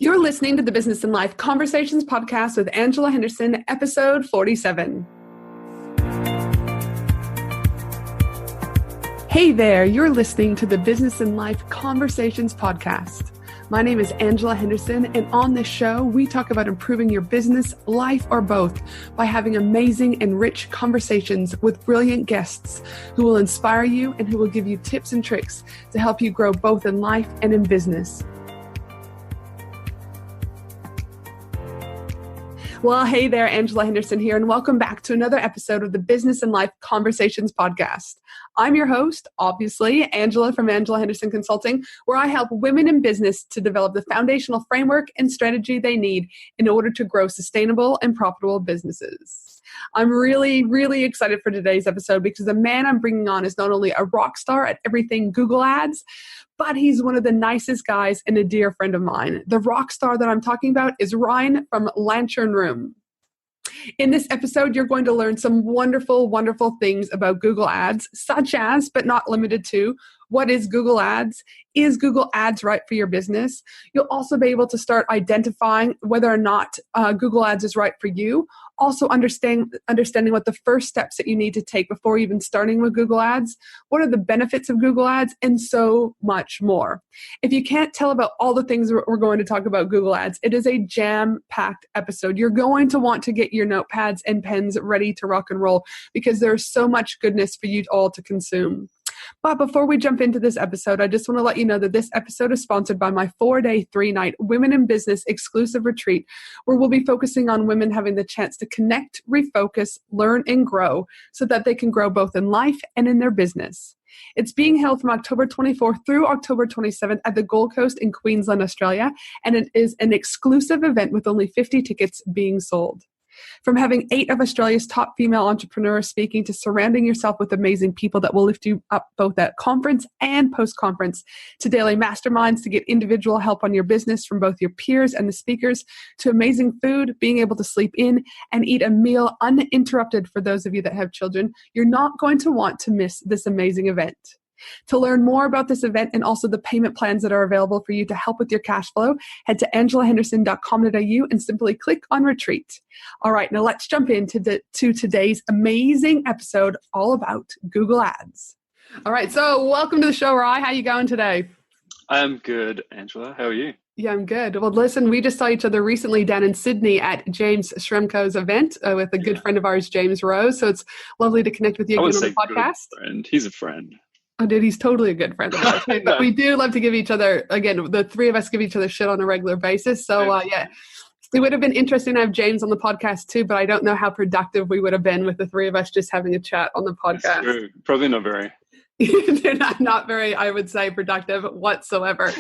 You're listening to the Business and Life Conversations podcast with Angela Henderson, episode 47. Hey there, you're listening to the Business and Life Conversations podcast. My name is Angela Henderson, and on this show, we talk about improving your business, life, or both by having amazing and rich conversations with brilliant guests who will inspire you and who will give you tips and tricks to help you grow both in life and in business. Well, hey there, Angela Henderson here, and welcome back to another episode of the Business and Life Conversations podcast. I'm your host, obviously, Angela from Angela Henderson Consulting, where I help women in business to develop the foundational framework and strategy they need in order to grow sustainable and profitable businesses. I'm really excited for today's episode because the man I'm bringing on is not only a rock star at everything Google Ads, but he's one of the nicest guys and a dear friend of mine. The rock star that I'm talking about is Ryan from Lantern Room. In this episode, you're going to learn some wonderful things about Google Ads, such as, but not limited to, what is Google Ads? Is Google Ads right for your business? You'll also be able to start identifying whether or not Google Ads is right for you. Also understanding what the first steps that you need to take before even starting with Google Ads. What are the benefits of Google Ads? And so much more. If you can't tell about all the things we're going to talk about Google Ads, it is a jam-packed episode. You're going to want to get your notepads and pens ready to rock and roll because there's so much goodness for you all to consume. But before we jump into this episode, I just want to let you know that this episode is sponsored by my 4-day, 3-night Women in Business exclusive retreat, where we'll be focusing on women having the chance to connect, refocus, learn, and grow so that they can grow both in life and in their business. It's being held from October 24th through October 27th at the Gold Coast in Queensland, Australia, and it is an exclusive event with only 50 tickets being sold. From having 8 of Australia's top female entrepreneurs speaking to surrounding yourself with amazing people that will lift you up both at conference and post-conference, to daily masterminds to get individual help on your business from both your peers and the speakers, to amazing food, being able to sleep in and eat a meal uninterrupted for those of you that have children, you're not going to want to miss this amazing event. To learn more about this event and also the payment plans that are available for you to help with your cash flow, head to angelahenderson.com.au and simply click on retreat. All right, now let's jump into today's amazing episode all about Google Ads. All right, so welcome to the show, Ryan. How are you going today? I'm good, Angela. How are you? Yeah, I'm good. Well, listen, we just saw each other recently down in Sydney at James Shremko's event with a good friend of ours, James Rose. So it's lovely to connect with you again on the podcast. Good friend. He's a friend. Oh, dude, he's totally a good friend of ours. But we do love to give each other, again, the three of us give each other shit on a regular basis. So, yeah, it would have been interesting to have James on the podcast too, but I don't know how productive we would have been with the three of us just having a chat on the podcast. That's true. Probably not very. They're not very, I would say, productive whatsoever.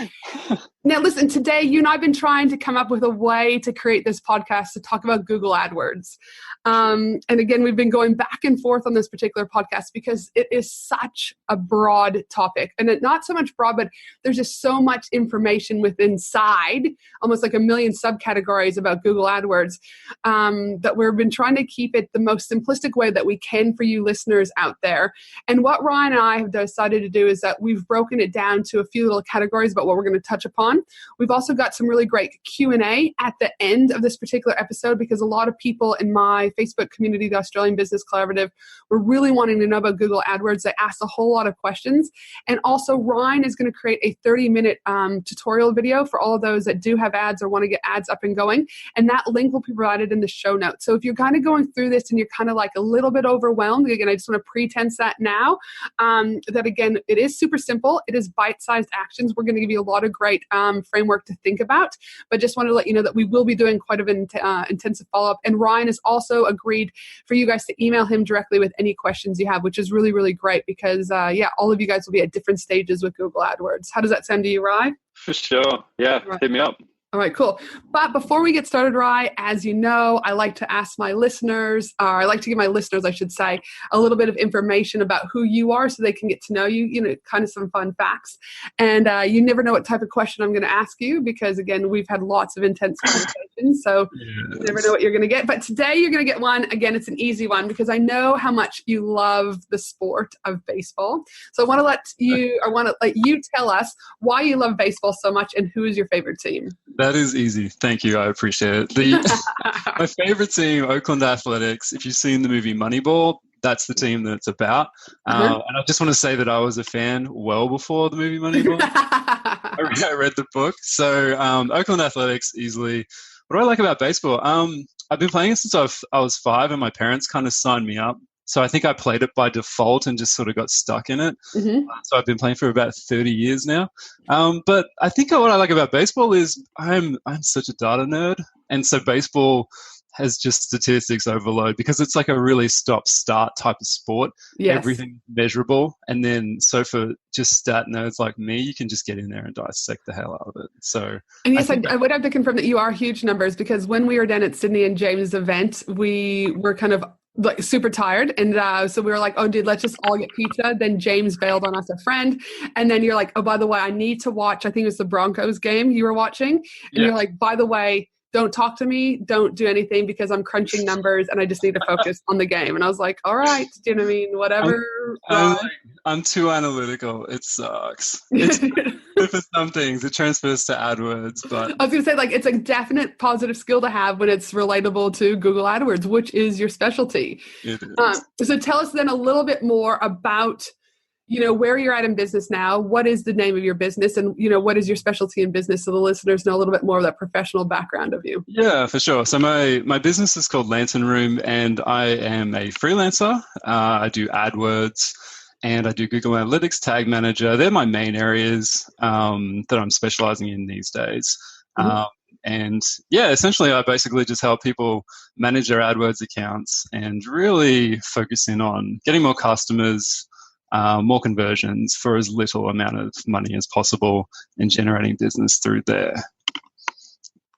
Now, listen, today you and I have been trying to come up with a way to create this podcast to talk about Google AdWords. And again, we've been going back and forth on this particular podcast because it is such a broad topic. And not so much broad, but there's just so much information within inside, almost like a million subcategories about Google AdWords, that we've been trying to keep it the most simplistic way that we can for you listeners out there. And what Ryan and I have decided to do is that we've broken it down to a few little categories about what we're going to touch upon. We've also got some really great Q&A at the end of this particular episode because a lot of people in my Facebook community, the Australian Business Collaborative, were really wanting to know about Google AdWords. They asked a whole lot of questions. And also Ryan is going to create a 30-minute tutorial video for all of those that do have ads or want to get ads up and going. And that link will be provided in the show notes. So if you're kind of going through this and you're kind of like a little bit overwhelmed, again, I just want to pretense that now, that again, it is super simple. It is bite-sized actions. We're going to give you a lot of great framework to think about, but just wanted to let you know that we will be doing quite an intensive follow-up. And Ryan has also agreed for you guys to email him directly with any questions you have, which is really great because, all of you guys will be at different stages with Google AdWords. How does that sound to you, Ryan? For sure. Yeah, right. Hit me up. All right, cool. But before we get started, Ryan, as you know, I like to ask my listeners, or I like to give my listeners, I should say, a little bit of information about who you are so they can get to know you, kind of some fun facts. And you never know what type of question I'm going to ask you because, again, we've had lots of intense conversations. questions. So you never know what you're going to get. But today you're going to get one. Again, it's an easy one because I know how much you love the sport of baseball. So I want to let you tell us why you love baseball so much and who is your favorite team. That is easy. Thank you. I appreciate it. My favorite team, Oakland Athletics. If you've seen the movie Moneyball, that's the team that it's about. And I just want to say that I was a fan well before the movie Moneyball. I read the book. So Oakland Athletics, easily. What do I like about baseball? I've been playing it since I was 5, and my parents kind of signed me up. So I think I played it by default and just sort of got stuck in it. So I've been playing for about 30 years now. But I think what I like about baseball is I'm such a data nerd. And so baseball has just statistics overload because it's like a really stop-start type of sport. Yes. Everything measurable. And then so for just stat nerds like me, you can just get in there and dissect the hell out of it. So, and yes, I would have to confirm that you are huge numbers because when we were down at Sydney and James' event, we were kind of like super tired. And so we were like, oh, dude, let's just all get pizza. Then James bailed on us, a friend. And then you're like, oh, by the way, I need to watch, I think it was the Broncos game you were watching. And you're like, by the way, don't talk to me. Don't do anything because I'm crunching numbers and I just need to focus on the game. And I was like, all right, do you know what I mean? Whatever. I'm too analytical. It sucks. It's good for some things. It transfers to AdWords, but I was going to say, like, it's a definite positive skill to have when it's relatable to Google AdWords, which is your specialty. It is. So tell us then a little bit more about, where you're at in business now. What is the name of your business and, what is your specialty in business so the listeners know a little bit more of that professional background of you? Yeah, for sure. So my business is called Lantern Room and I am a freelancer. I do AdWords and I do Google Analytics, Tag Manager. They're my main areas that I'm specializing in these days. And yeah, essentially I basically just help people manage their AdWords accounts and really focus in on getting more customers, more conversions for as little amount of money as possible and generating business through there.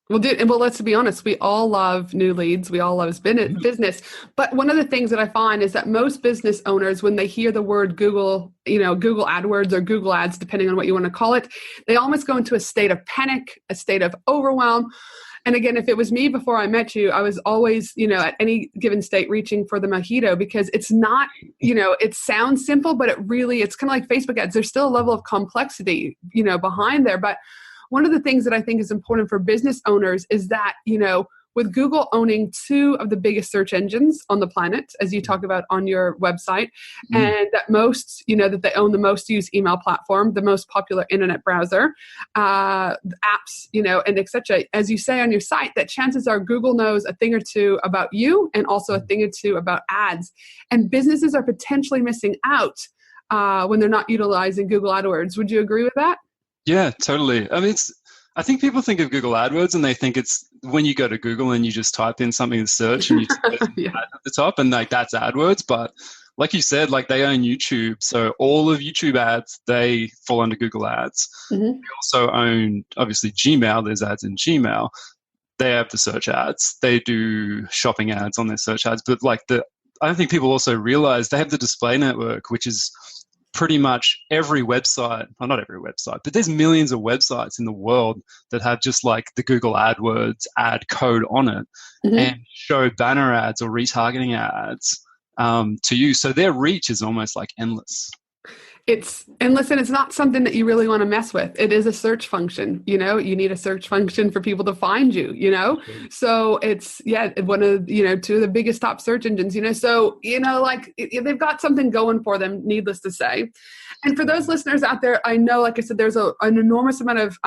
Well, let's be honest. We all love new leads. We all love business. But one of the things that I find is that most business owners, when they hear the word Google, Google AdWords or Google Ads, depending on what you want to call it, they almost go into a state of panic, a state of overwhelm. And again, if it was me before I met you, I was always, at any given state reaching for the mojito because it's not, it sounds simple, but it's kind of like Facebook ads. There's still a level of complexity, behind there. But one of the things that I think is important for business owners is that, with Google owning 2 of the biggest search engines on the planet, as you talk about on your website, and that that they own the most used email platform, the most popular internet browser, apps, and et cetera. As you say on your site, that chances are Google knows a thing or two about you and also a thing or two about ads. And businesses are potentially missing out when they're not utilizing Google AdWords. Would you agree with that? Yeah, totally. I mean, I think people think of Google AdWords and they think it's when you go to Google and you just type in something to search and you type ad at the top and that's AdWords. But like you said, they own YouTube. So all of YouTube ads, they fall under Google Ads. They also own, obviously, Gmail. There's ads in Gmail. They have the search ads. They do shopping ads on their search ads. But I don't think people also realize they have the display network, which is pretty much every website, well, not every website, but there's millions of websites in the world that have just the Google AdWords ad code on it and show banner ads or retargeting ads to you. So their reach is almost endless. And listen, it's not something that you really want to mess with. It is a search function, you need a search function for people to find you, So it's, one of, 2 of the biggest top search engines, so, they've got something going for them, needless to say. And for those listeners out there, I know, like I said, there's an enormous amount of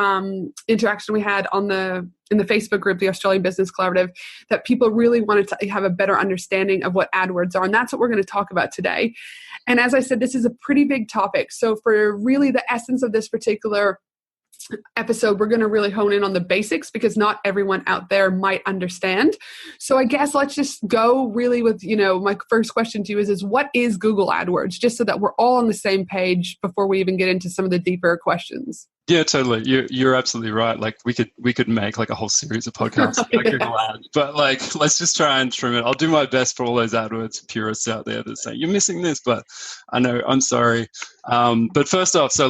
interaction we had in the Facebook group, the Australian Business Collaborative, that people really wanted to have a better understanding of what AdWords are. And that's what we're going to talk about today. And as I said, this is a pretty big topic. So for really the essence of this particular episode, we're going to really hone in on the basics because not everyone out there might understand. So I guess let's just go really with, my first question to you is what is Google AdWords? Just so that we're all on the same page before we even get into some of the deeper questions. Yeah, totally. You're absolutely right. We could make a whole series of podcasts about Google Ads, but let's just try and trim it. I'll do my best for all those AdWords purists out there that say you're missing this, but I know I'm sorry. But first off, so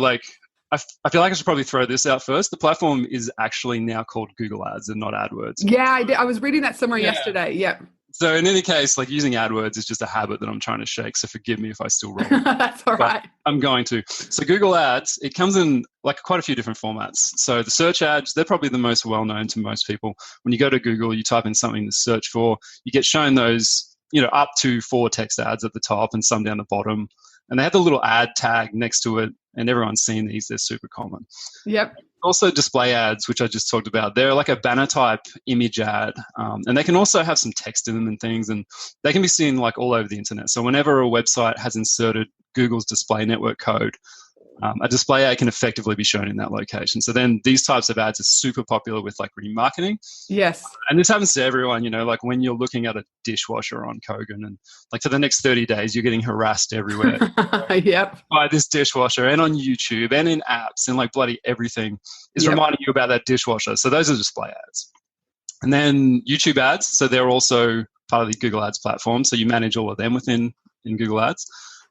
I feel like I should probably throw this out first. The platform is actually now called Google Ads and not AdWords. Yeah, I did. I was reading that somewhere yesterday. Yeah. So in any case, like using AdWords is just a habit that I'm trying to shake. So forgive me if I still wrong. That's all right. I'm going to. So Google Ads, it comes in like quite a few different formats. So the search ads, they're probably the most well-known to most people. When you go to Google, you type in something to search for, you get shown those, up to 4 text ads at the top and some down the bottom. And they have the little ad tag next to it. And everyone's seen these. They're super common. Yep. Also display ads, which I just talked about. They're like a banner type image ad. And they can also have some text in them and things. And they can be seen like all over the internet. So whenever a website has inserted Google's display network code, a display ad can effectively be shown in that location. So then these types of ads are super popular with like remarketing. Yes. And this happens to everyone, like when you're looking at a dishwasher on Kogan and like for the next 30 days, you're getting harassed everywhere. Yep. By this dishwasher and on YouTube and in apps and like bloody everything is reminding you about that dishwasher. So those are display ads. And then YouTube ads. So they're also part of the Google Ads platform. So you manage all of them in Google Ads.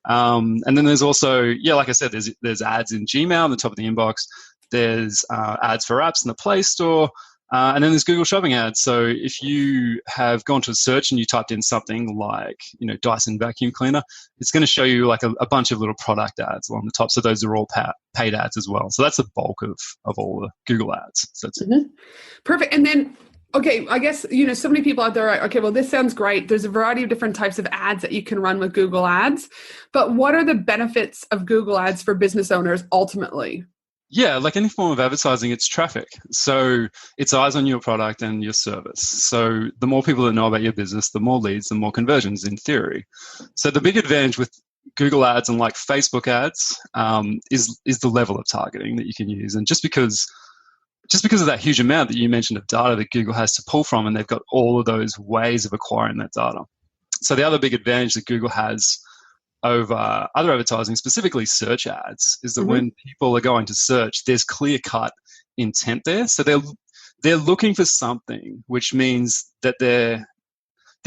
And then there's also, like I said, there's ads in Gmail on the top of the inbox. There's ads for apps in the Play Store. And then there's Google Shopping ads. So if you have gone to a search and you typed in something like, Dyson vacuum cleaner, it's going to show you like a bunch of little product ads along the top. So those are all paid ads as well. So that's the bulk of all the Google ads. So that's it. Perfect. And then, okay, I guess, so many people out there are, okay, well, this sounds great. There's a variety of different types of ads that you can run with Google Ads. But what are the benefits of Google Ads for business owners ultimately? Yeah, like any form of advertising, it's traffic. So it's eyes on your product and your service. So the more people that know about your business, the more leads, the more conversions in theory. So the big advantage with Google Ads and like Facebook ads is the level of targeting that you can use. And just because of that huge amount that you mentioned of data that Google has to pull from, and they've got all of those ways of acquiring that data. So the other big advantage that Google has over other advertising, specifically search ads, is that when people are going to search, there's clear-cut intent there. So they're looking for something, which means that they're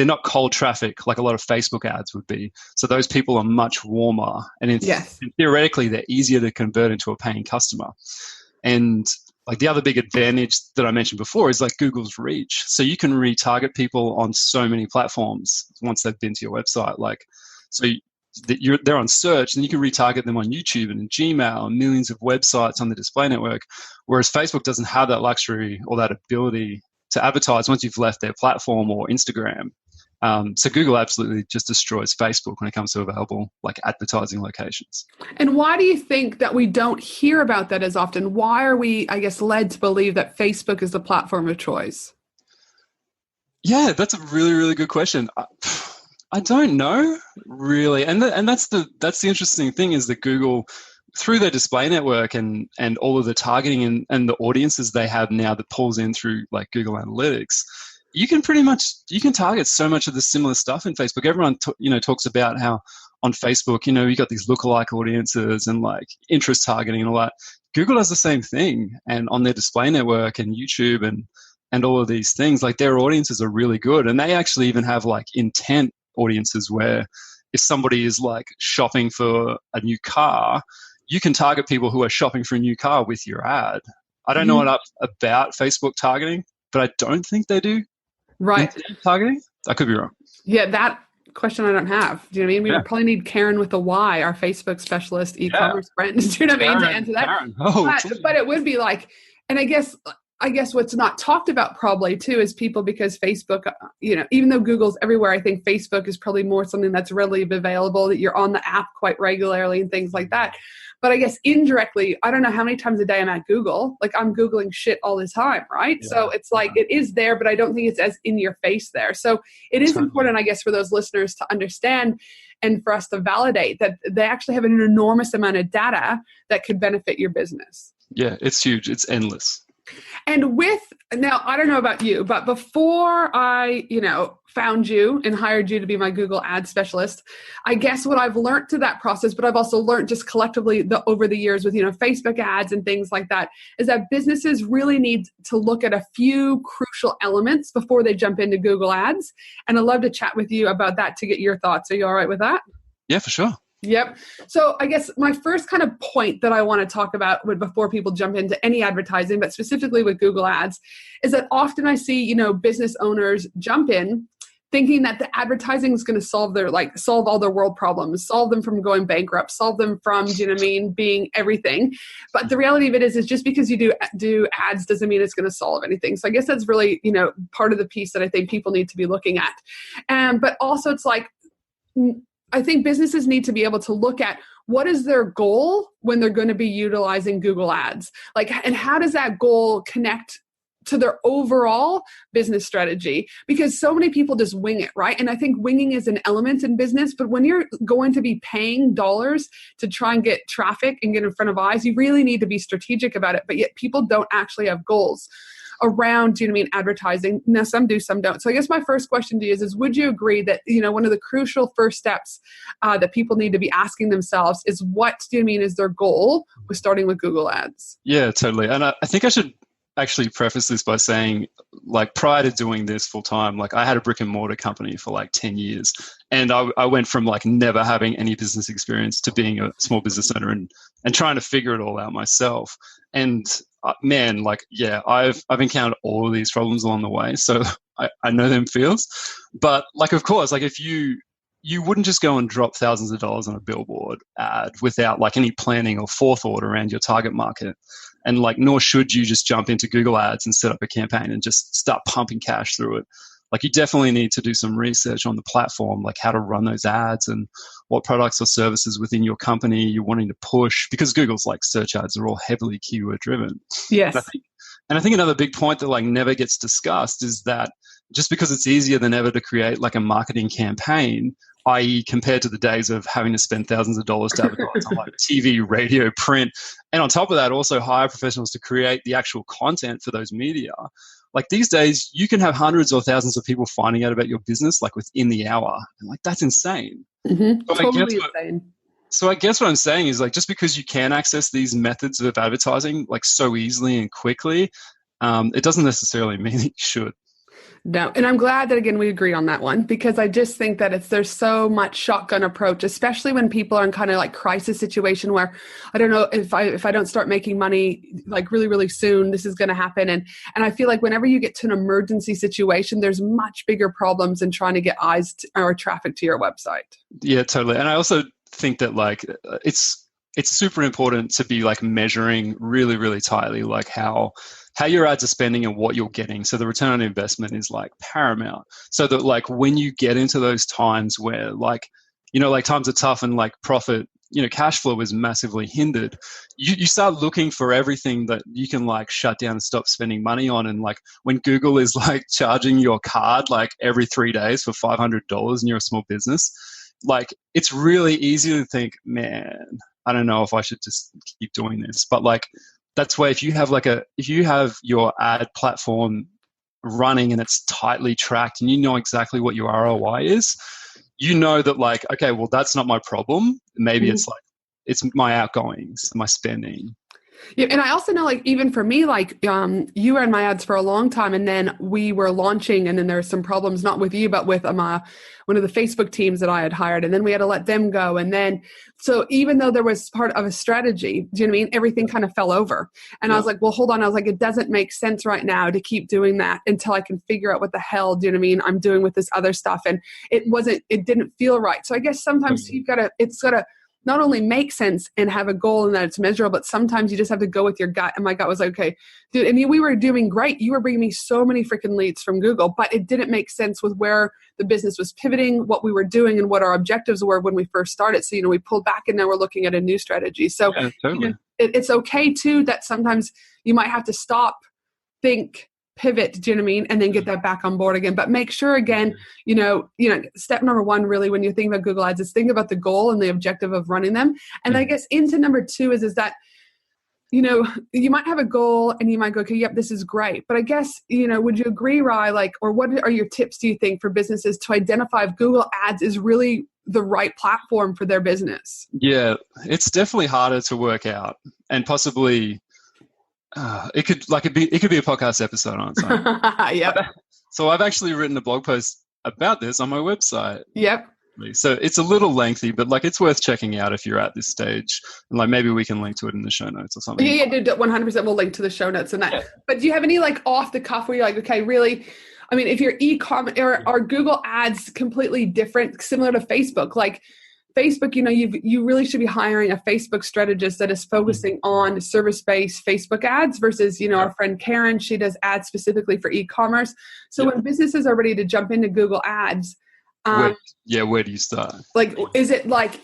not cold traffic like a lot of Facebook ads would be. So those people are much warmer, and theoretically, they're easier to convert into a paying customer. And like the other big advantage that I mentioned before is like Google's reach. So you can retarget people on so many platforms once they've been to your website. They're on search, and you can retarget them on YouTube and in Gmail and millions of websites on the display network, whereas Facebook doesn't have that luxury or that ability to advertise once you've left their platform or Instagram. So Google absolutely just destroys Facebook when it comes to available like advertising locations. And why do you think that we don't hear about that as often? Why are we, I guess, led to believe that Facebook is the platform of choice? Yeah, that's a really, really good question. I don't know, really. And that's the interesting thing is that Google, through their display network and all of the targeting and the audiences they have now that pulls in through like Google Analytics, you can target so much of the similar stuff in Facebook. Everyone talks about how on Facebook, you got these lookalike audiences and like interest targeting and all that. Google does the same thing, and on their display network and YouTube and all of these things, like their audiences are really good, and they actually even have like intent audiences where if somebody is like shopping for a new car, you can target people who are shopping for a new car with your ad. I don't know enough about Facebook targeting, but I don't think they do. Right. Targeting? I could be wrong. Yeah, that question I don't have. Do you know what I mean? We would probably need Karen with a Y, our Facebook specialist, e-commerce friend. Do you know what I mean? To answer that. Karen. But it would be like, and I guess what's not talked about probably too is people, because Facebook, even though Google's everywhere, I think Facebook is probably more something that's readily available, that you're on the app quite regularly and things like that. But I guess indirectly, I don't know how many times a day I'm at Google. Like I'm Googling shit all the time, right? Yeah. So it's like it is there, but I don't think it's as in your face there. So it is important, I guess, for those listeners to understand and for us to validate that they actually have an enormous amount of data that could benefit your business. Yeah, it's huge. It's endless. And now, I don't know about you, but before I, found you and hired you to be my Google ad specialist, I guess what I've learned to that process, but I've also learned just collectively over the years with, Facebook ads and things like that, is that businesses really need to look at a few crucial elements before they jump into Google ads. And I'd love to chat with you about that to get your thoughts. Are you all right with that? Yeah, for sure. Yep. So I guess my first kind of point that I want to talk about before people jump into any advertising, but specifically with Google Ads, is that often I see, business owners jump in thinking that the advertising is going to solve all their world problems, solve them from going bankrupt, solve them from, being everything. But the reality of it is just because you do ads doesn't mean it's going to solve anything. So I guess that's really, part of the piece that I think people need to be looking at. But also it's like, I think businesses need to be able to look at what is their goal when they're going to be utilizing Google Ads, and how does that goal connect to their overall business strategy? Because so many people just wing it, right? And I think winging is an element in business, but when you're going to be paying dollars to try and get traffic and get in front of eyes, you really need to be strategic about it. But yet people don't actually have goals around, advertising. Now, some do, some don't. So I guess my first question to you is would you agree that, one of the crucial first steps that people need to be asking themselves is what, is their goal with starting with Google Ads? Yeah, totally. And I think I should actually preface this by saying, prior to doing this full time, I had a brick and mortar company for 10 years. And I went from never having any business experience to being a small business owner and trying to figure it all out myself. And man, I've encountered all of these problems along the way. So I know them feels. But of course, if you wouldn't just go and drop thousands of dollars on a billboard ad without any planning or forethought around your target market. And nor should you just jump into Google Ads and set up a campaign and just start pumping cash through it. You definitely need to do some research on the platform, how to run those ads and what products or services within your company you're wanting to push, because Google's search ads are all heavily keyword driven. Yes. And I think another big point that never gets discussed is that just because it's easier than ever to create a marketing campaign, i.e. compared to the days of having to spend thousands of dollars to advertise on TV, radio, print, and on top of that also hire professionals to create the actual content for those media. These days, you can have hundreds or thousands of people finding out about your business within the hour. And that's insane. Mm-hmm. Totally insane. So I guess what I'm saying is just because you can access these methods of advertising so easily and quickly, it doesn't necessarily mean that you should. No, and I'm glad that, again, we agree on that one, because I just think that there's so much shotgun approach, especially when people are in kind of crisis situation where, I don't know, if I don't start making money really, really soon, this is going to happen. And I feel whenever you get to an emergency situation, there's much bigger problems than trying to get eyes or traffic to your website. Yeah, totally. And I also think that it's super important to be measuring really, really tightly how your ads are spending and what you're getting. So the return on investment is paramount. So that when you get into those times where times are tough and profit, cash flow is massively hindered, you start looking for everything that you can shut down and stop spending money on. And when Google is charging your card every 3 days for $500 and you're a small business, it's really easy to think, man, I don't know if I should just keep doing this. But that's where if you have your ad platform running and it's tightly tracked and you know exactly what your ROI is, you know that okay, well, that's not my problem. Maybe it's my outgoings, my spending. Yeah, and I also know, even for me, you ran my ads for a long time, and then we were launching, and then there were some problems, not with you, but with one of the Facebook teams that I had hired, and then we had to let them go. And then, so even though there was part of a strategy, do you know what I mean? Everything kind of fell over. And I was well, hold on. I was it doesn't make sense right now to keep doing that until I can figure out what the hell, do you know what I mean, I'm doing with this other stuff. And it didn't feel right. So I guess sometimes it's got to not only make sense and have a goal and that it's measurable, but sometimes you just have to go with your gut. And my gut was okay, dude, and we were doing great. You were bringing me so many freaking leads from Google, but it didn't make sense with where the business was pivoting, what we were doing, and what our objectives were when we first started. So, we pulled back and now we're looking at a new strategy. So yeah, totally. It's okay too that sometimes you might have to stop, think, pivot, do you know what I mean? And then get that back on board again. But make sure, again, step number one, really, when you think about Google Ads, is think about the goal and the objective of running them. And I guess into number two is that, you might have a goal and you might go, okay, yep, this is great. But I guess, would you agree, Rye, or what are your tips, do you think, for businesses to identify if Google Ads is really the right platform for their business? Yeah, it's definitely harder to work out, and possibly it could be a podcast episode on its own. Yep. So I've actually written a blog post about this on my website. Yep. Exactly. So it's a little lengthy, but like it's worth checking out if you're at this stage. And like maybe we can link to it in the show notes or something. Yeah, 100%. We'll link to the show notes and that. Yeah. But do you have any like off the cuff where you're like, okay, really? I mean, if you're e-commerce or are Google ads completely different, similar to Facebook? Like Facebook, you really should be hiring a Facebook strategist that is focusing on service-based Facebook ads versus, our friend Karen, she does ads specifically for e-commerce. So when businesses are ready to jump into Google ads, where do you start? Like, is it like,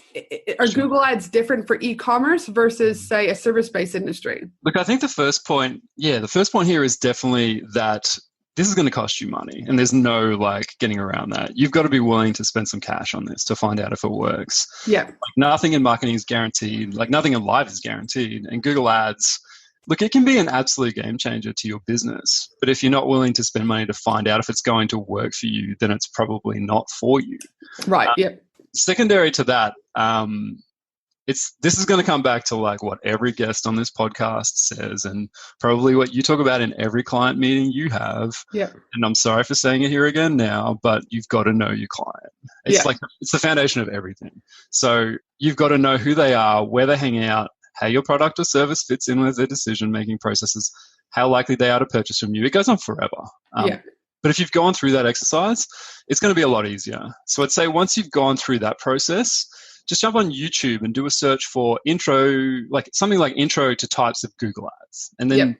are Google ads different for e-commerce versus say a service-based industry? Look, I think the first point here is definitely that this is going to cost you money and there's no like getting around that. You've got to be willing to spend some cash on this to find out if it works. Yeah. Like nothing in marketing is guaranteed. Like nothing in life is guaranteed. And Google ads, look, it can be an absolute game changer to your business. But if you're not willing to spend money to find out if it's going to work for you, then it's probably not for you. Right. Yeah. Secondary to that, this is going to come back to like what every guest on this podcast says and probably what you talk about in every client meeting you have. Yeah. And I'm sorry for saying it here again now, but you've got to know your client. It's the foundation of everything. So you've got to know who they are, where they hang out, how your product or service fits in with their decision-making processes, how likely they are to purchase from you. It goes on forever. But if you've gone through that exercise, it's going to be a lot easier. So I'd say once you've gone through that process, just jump on YouTube and do a search for something like intro to types of Google ads. And then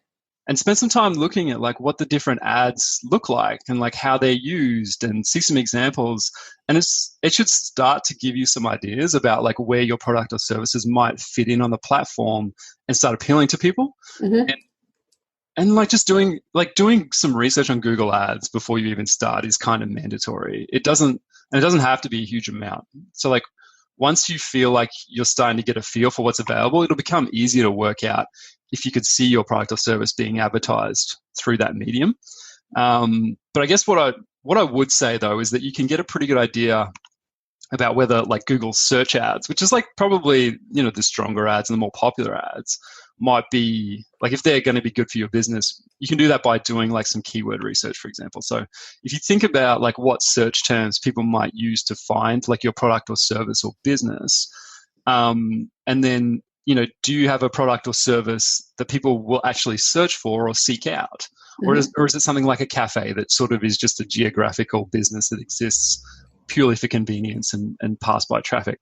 and spend some time looking at like what the different ads look like and like how they're used and see some examples. And it should start to give you some ideas about like where your product or services might fit in on the platform and start appealing to people. Mm-hmm. And like just doing some research on Google ads before you even start is kind of mandatory. It doesn't have to be a huge amount. So like once you feel like you're starting to get a feel for what's available, it'll become easier to work out if you could see your product or service being advertised through that medium. But I guess what I would say though is that you can get a pretty good idea about whether like Google search ads, which is like probably, the stronger ads and the more popular ads might be like, if they're going to be good for your business, you can do that by doing like some keyword research, for example. So if you think about like what search terms people might use to find like your product or service or business, and then, do you have a product or service that people will actually search for or seek out? Mm-hmm. Or is it something like a cafe that sort of is just a geographical business that exists purely for convenience and pass by traffic?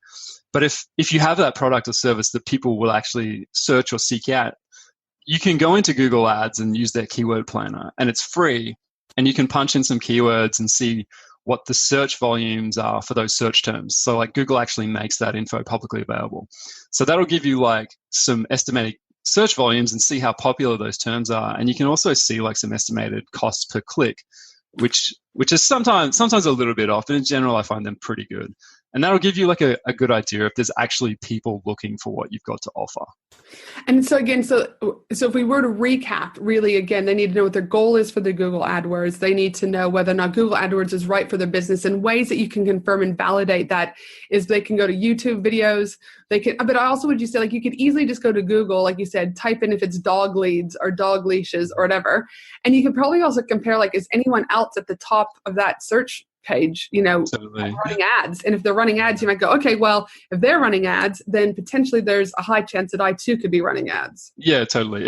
But if you have that product or service that people will actually search or seek out, you can go into Google Ads and use their keyword planner, and it's free, and you can punch in some keywords and see what the search volumes are for those search terms. So like Google actually makes that info publicly available. So that'll give you like some estimated search volumes and see how popular those terms are. And you can also see like some estimated costs per click, which is sometimes a little bit off, but in general, I find them pretty good. And that'll give you like a good idea if there's actually people looking for what you've got to offer. And so again, so if we were to recap, really, again, they need to know what their goal is for the Google AdWords. They need to know whether or not Google AdWords is right for their business, and ways that you can confirm and validate that is they can go to YouTube videos. But also would you say like you could easily just go to Google, like you said, type in if it's dog leads or dog leashes or whatever. And you could probably also compare like, is anyone else at the top of that search page, Totally. running ads? And if they're running ads, you might go, okay, well, if they're running ads, then potentially there's a high chance that I too could be running ads. Yeah, totally.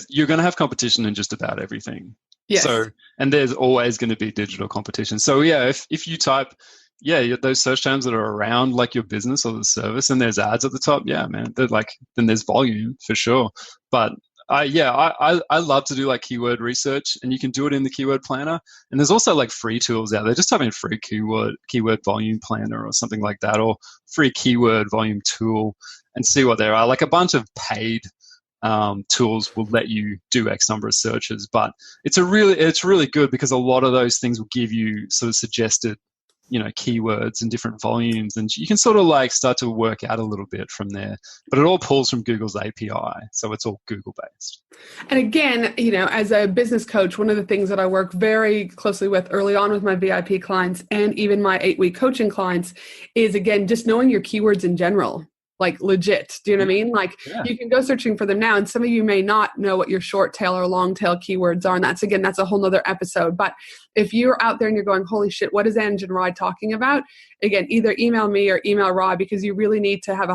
You're going to have competition in just about everything. Yes. So, and there's always going to be digital competition. So yeah, if you type, those search terms that are around like your business or the service, and there's ads at the top, man, then there's volume for sure. But I love to do like keyword research, and you can do it in the keyword planner. And there's also like free tools out there. Just type in free keyword volume planner or something like that, or free keyword volume tool, and see what there are. Like a bunch of paid tools will let you do X number of searches, but it's really good because a lot of those things will give you sort of suggested keywords and different volumes, and you can sort of like start to work out a little bit from there. But it all pulls from Google's API, so it's all Google based. And again, as a business coach, one of the things that I work very closely with early on with my VIP clients and even my 8-week coaching clients is, again, just knowing your keywords in general. like legit. Do you know what I mean? Like Yeah. you can go searching for them now, and some of you may not know what your short tail or long tail keywords are. And that's a whole nother episode. But if you're out there and you're going, holy shit, what is Ange and Rye talking about? Again, either email me or email Rye, because you really need to have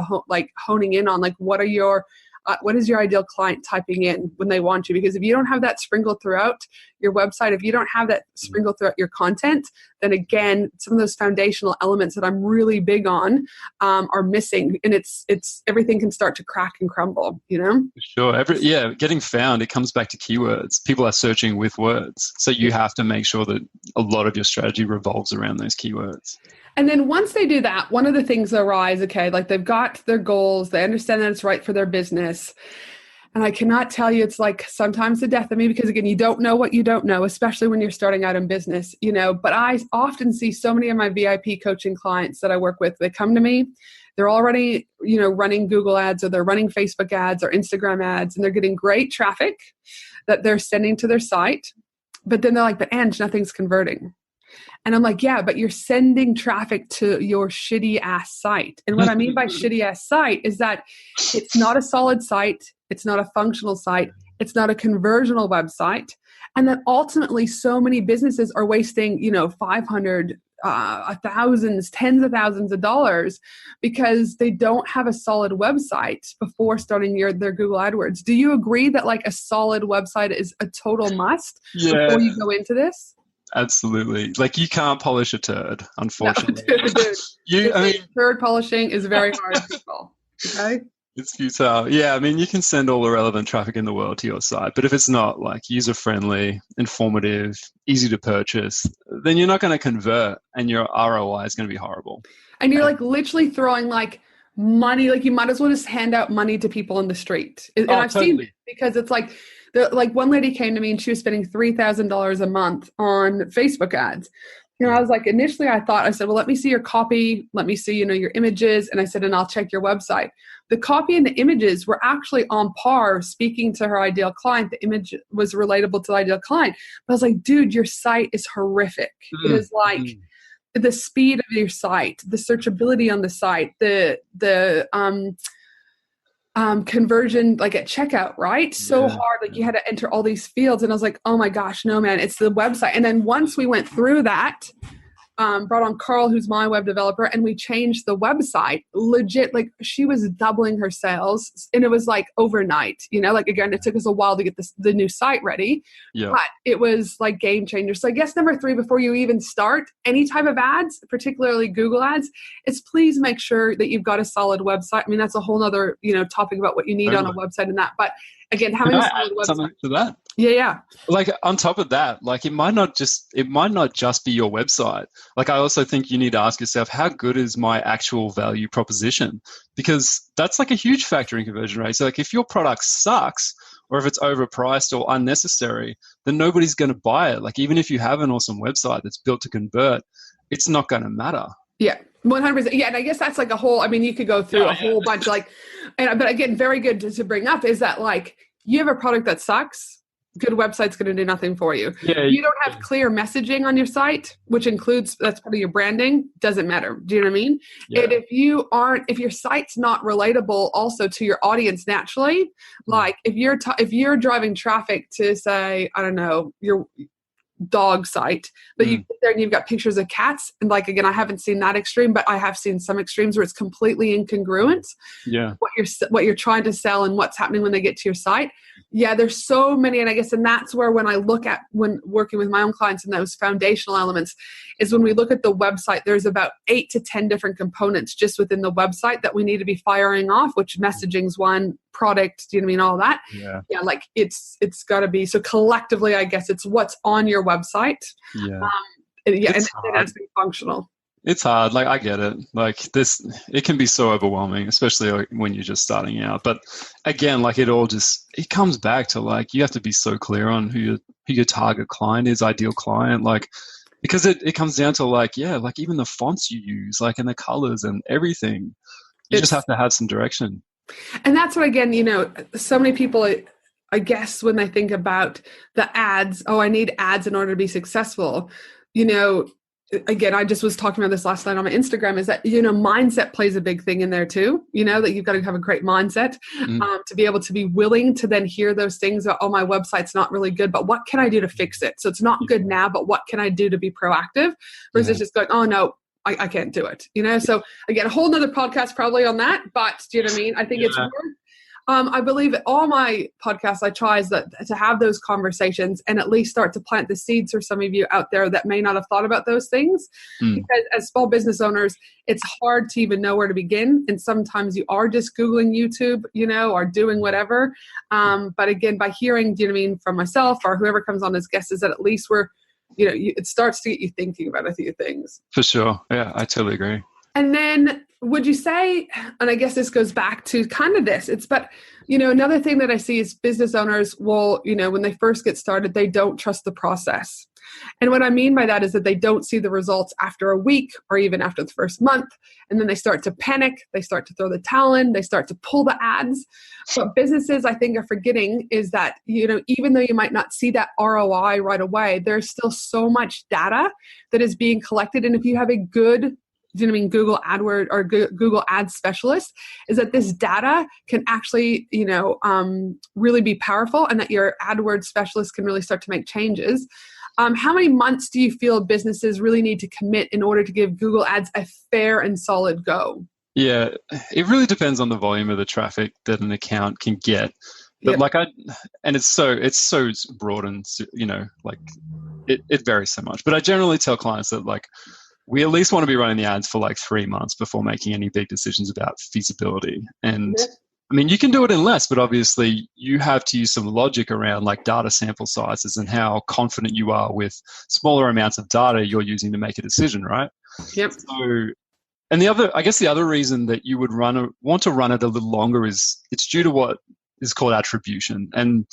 honing in on like, what is your ideal client typing in when they want you? Because if you don't have that sprinkled throughout your website, if you don't have that sprinkled throughout your content, then again, some of those foundational elements that I'm really big on are missing, and it's everything can start to crack and crumble. Sure. Getting found. It comes back to keywords. People are searching with words, so you have to make sure that a lot of your strategy revolves around those keywords. And then once they do that, one of the things that arise, okay, like they've got their goals, they understand that it's right for their business. And I cannot tell you, it's like sometimes the death of me, because again, you don't know what you don't know, especially when you're starting out in business, but I often see so many of my VIP coaching clients that I work with, they come to me, they're already, running Google ads, or they're running Facebook ads or Instagram ads, and they're getting great traffic that they're sending to their site. But then they're like, but Ange, nothing's converting. And I'm like, yeah, but you're sending traffic to your shitty ass site. And what I mean by shitty ass site is that it's not a solid site. It's not a functional site. It's not a conversional website. And then ultimately so many businesses are wasting, 500, thousands, tens of thousands of dollars because they don't have a solid website before starting their Google AdWords. Do you agree that like a solid website is a total must before you go into this? Absolutely. Like you can't polish a turd, unfortunately. No, dude. Turd polishing is very hard, people. Okay? It's futile. Yeah, you can send all the relevant traffic in the world to your site, but if it's not like user-friendly, informative, easy to purchase, then you're not going to convert, and your ROI is going to be horrible. And you're like literally throwing like money, like you might as well just hand out money to people in the street. And I've seen it, because it's like, one lady came to me and she was spending $3,000 a month on Facebook ads. I was like, initially I said, well, let me see your copy. Let me see, your images. And I said, and I'll check your website. The copy and the images were actually on par, speaking to her ideal client. The image was relatable to the ideal client. But I was like, dude, your site is horrific. It is like the speed of your site, the searchability on the site, the conversion, like at checkout, right? So hard. Like you had to enter all these fields. And I was like, oh my gosh, no, man, it's the website. And then once we went through that, brought on Carl, who's my web developer, and we changed the website legit. Like she was doubling her sales, and it was like overnight, like again, it took us a while to get the new site ready, but it was like game changer. So I guess number 3, before you even start any type of ads, particularly Google ads, is please make sure that you've got a solid website. That's a whole nother, topic about what you need on a website and that, but again, having a solid website. Something to that? Yeah. Like on top of that, like it might not just be your website. Like I also think you need to ask yourself, how good is my actual value proposition? Because that's like a huge factor in conversion rate. So like if your product sucks, or if it's overpriced or unnecessary, then nobody's going to buy it. Like even if you have an awesome website that's built to convert, it's not going to matter. Yeah. 100%. Yeah. And I guess that's like a whole, you could go through a whole bunch but again, very good to bring up is that like you have a product that sucks, good website's going to do nothing for you. Yeah, you don't have clear messaging on your site, which includes, that's part of your branding, doesn't matter. Do you know what I mean? Yeah. And if your site's not relatable also to your audience naturally, like if you're driving traffic to say, I don't know, your dog site, but you get there and you've got pictures of cats, and like again, I haven't seen that extreme, but I have seen some extremes where it's completely incongruent. Yeah, what you're trying to sell and what's happening when they get to your site. Yeah, there's so many, and I guess, and that's where when working with my own clients and those foundational elements is when we look at the website, there's about 8 to 10 different components just within the website that we need to be firing off, which messaging's one, product, do you know what I mean, all that. Yeah, like it's got to be, so collectively, I guess it's what's on your website. And it has to be functional. It's hard. Like I get it. Like this, it can be so overwhelming, especially when you're just starting out. But again, like it comes back to like, you have to be so clear on who your target client is, ideal client. Like, because it comes down to like, like even the fonts you use, like, and the colors and everything, you just have to have some direction. And that's what, again, so many people, I guess when they think about the ads, I need ads in order to be successful, again, I just was talking about this last night on my Instagram, is that, mindset plays a big thing in there too, that you've got to have a great mindset to be able to be willing to then hear those things about, oh, my website's not really good, but what can I do to fix it? So it's not good now, but what can I do to be proactive versus just going, oh no, I can't do it, So again, a whole nother podcast probably on that, but do you know what I mean? I think it's worth. I believe at all my podcasts, I try is that to have those conversations and at least start to plant the seeds for some of you out there that may not have thought about those things. Because as small business owners, it's hard to even know where to begin. And sometimes you are just Googling YouTube, or doing whatever. But again, by hearing, do you know what I mean, from myself or whoever comes on as guests, is that at least we're, it starts to get you thinking about a few things. For sure. Yeah, I totally agree. And then would you say, and I guess this goes back to kind of this, but another thing that I see is business owners will, when they first get started, they don't trust the process. And what I mean by that is that they don't see the results after a week or even after the first month. And then they start to panic. They start to throw the towel in. They start to pull the ads. What businesses, I think, are forgetting is that, even though you might not see that ROI right away, there's still so much data that is being collected. And if you have a good Google AdWords or Google Ads specialist, is that this data can actually, really be powerful, and that your AdWords specialist can really start to make changes. How many months do you feel businesses really need to commit in order to give Google Ads a fair and solid go? Yeah, it really depends on the volume of the traffic that an account can get. But it's so broad and, it varies so much. But I generally tell clients that we at least want to be running the ads for 3 months before making any big decisions about feasibility. And I mean, you can do it in less, but obviously you have to use some logic around data sample sizes and how confident you are with smaller amounts of data you're using to make a decision, right? Yep. So, and the other reason that you would want to run it a little longer is it's due to what is called attribution. And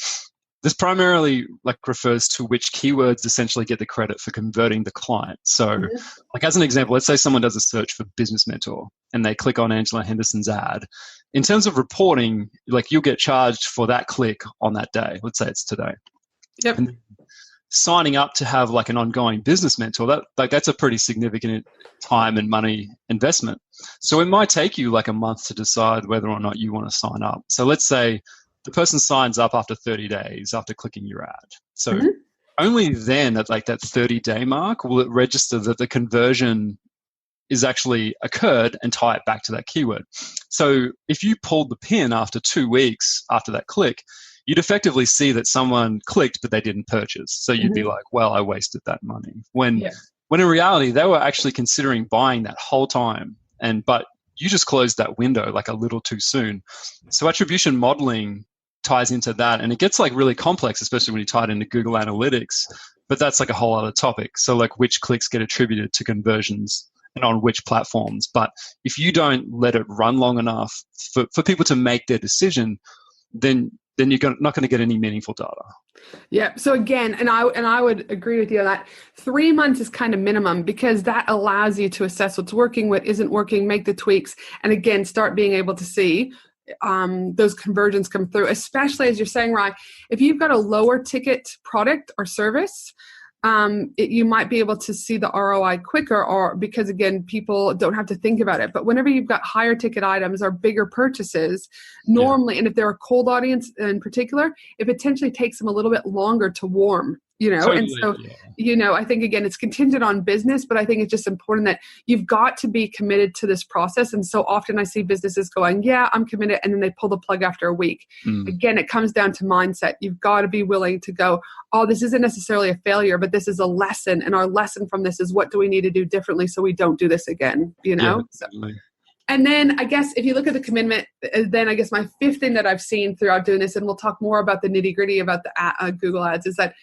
this primarily refers to which keywords essentially get the credit for converting the client. So as an example, let's say someone does a search for business mentor and they click on Angela Henderson's ad. In terms of reporting, you'll get charged for that click on that day. Let's say it's today. Yep. And signing up to have an ongoing business mentor, that's a pretty significant time and money investment. So it might take you a month to decide whether or not you want to sign up. So let's say the person signs up after 30 days after clicking your ad. So only then at that 30-day mark will it register that the conversion is actually occurred and tie it back to that keyword. So if you pulled the pin after 2 weeks after that click, you'd effectively see that someone clicked but they didn't purchase. So you'd be like, well, I wasted that money. When in reality, they were actually considering buying that whole time. But you just closed that window a little too soon. So attribution modeling ties into that, and it gets really complex, especially when you tie it into Google Analytics, but that's a whole other topic. So which clicks get attributed to conversions and on which platforms. But if you don't let it run long enough for people to make their decision, then you're not going to get any meaningful data. Yeah. So again, and I would agree with you on that. 3 months is kind of minimum, because that allows you to assess what's working, what isn't working, make the tweaks, and again, start being able to see those conversions come through, especially as you're saying, Ryan, if you've got a lower ticket product or service, you might be able to see the ROI quicker, or because again, people don't have to think about it. But whenever you've got higher ticket items or bigger purchases, normally, and if they're a cold audience in particular, it potentially takes them a little bit longer to warm. Totally, and so, I think, again, it's contingent on business, but I think it's just important that you've got to be committed to this process. And so often I see businesses going, yeah, I'm committed, and then they pull the plug after a week. Again, it comes down to mindset. You've got to be willing to go, oh, this isn't necessarily a failure, but this is a lesson. And our lesson from this is, what do we need to do differently so we don't do this again, Yeah, so. And then I guess if you look at the commitment, then I guess my fifth thing that I've seen throughout doing this, and we'll talk more about the nitty gritty about the Google Ads, is that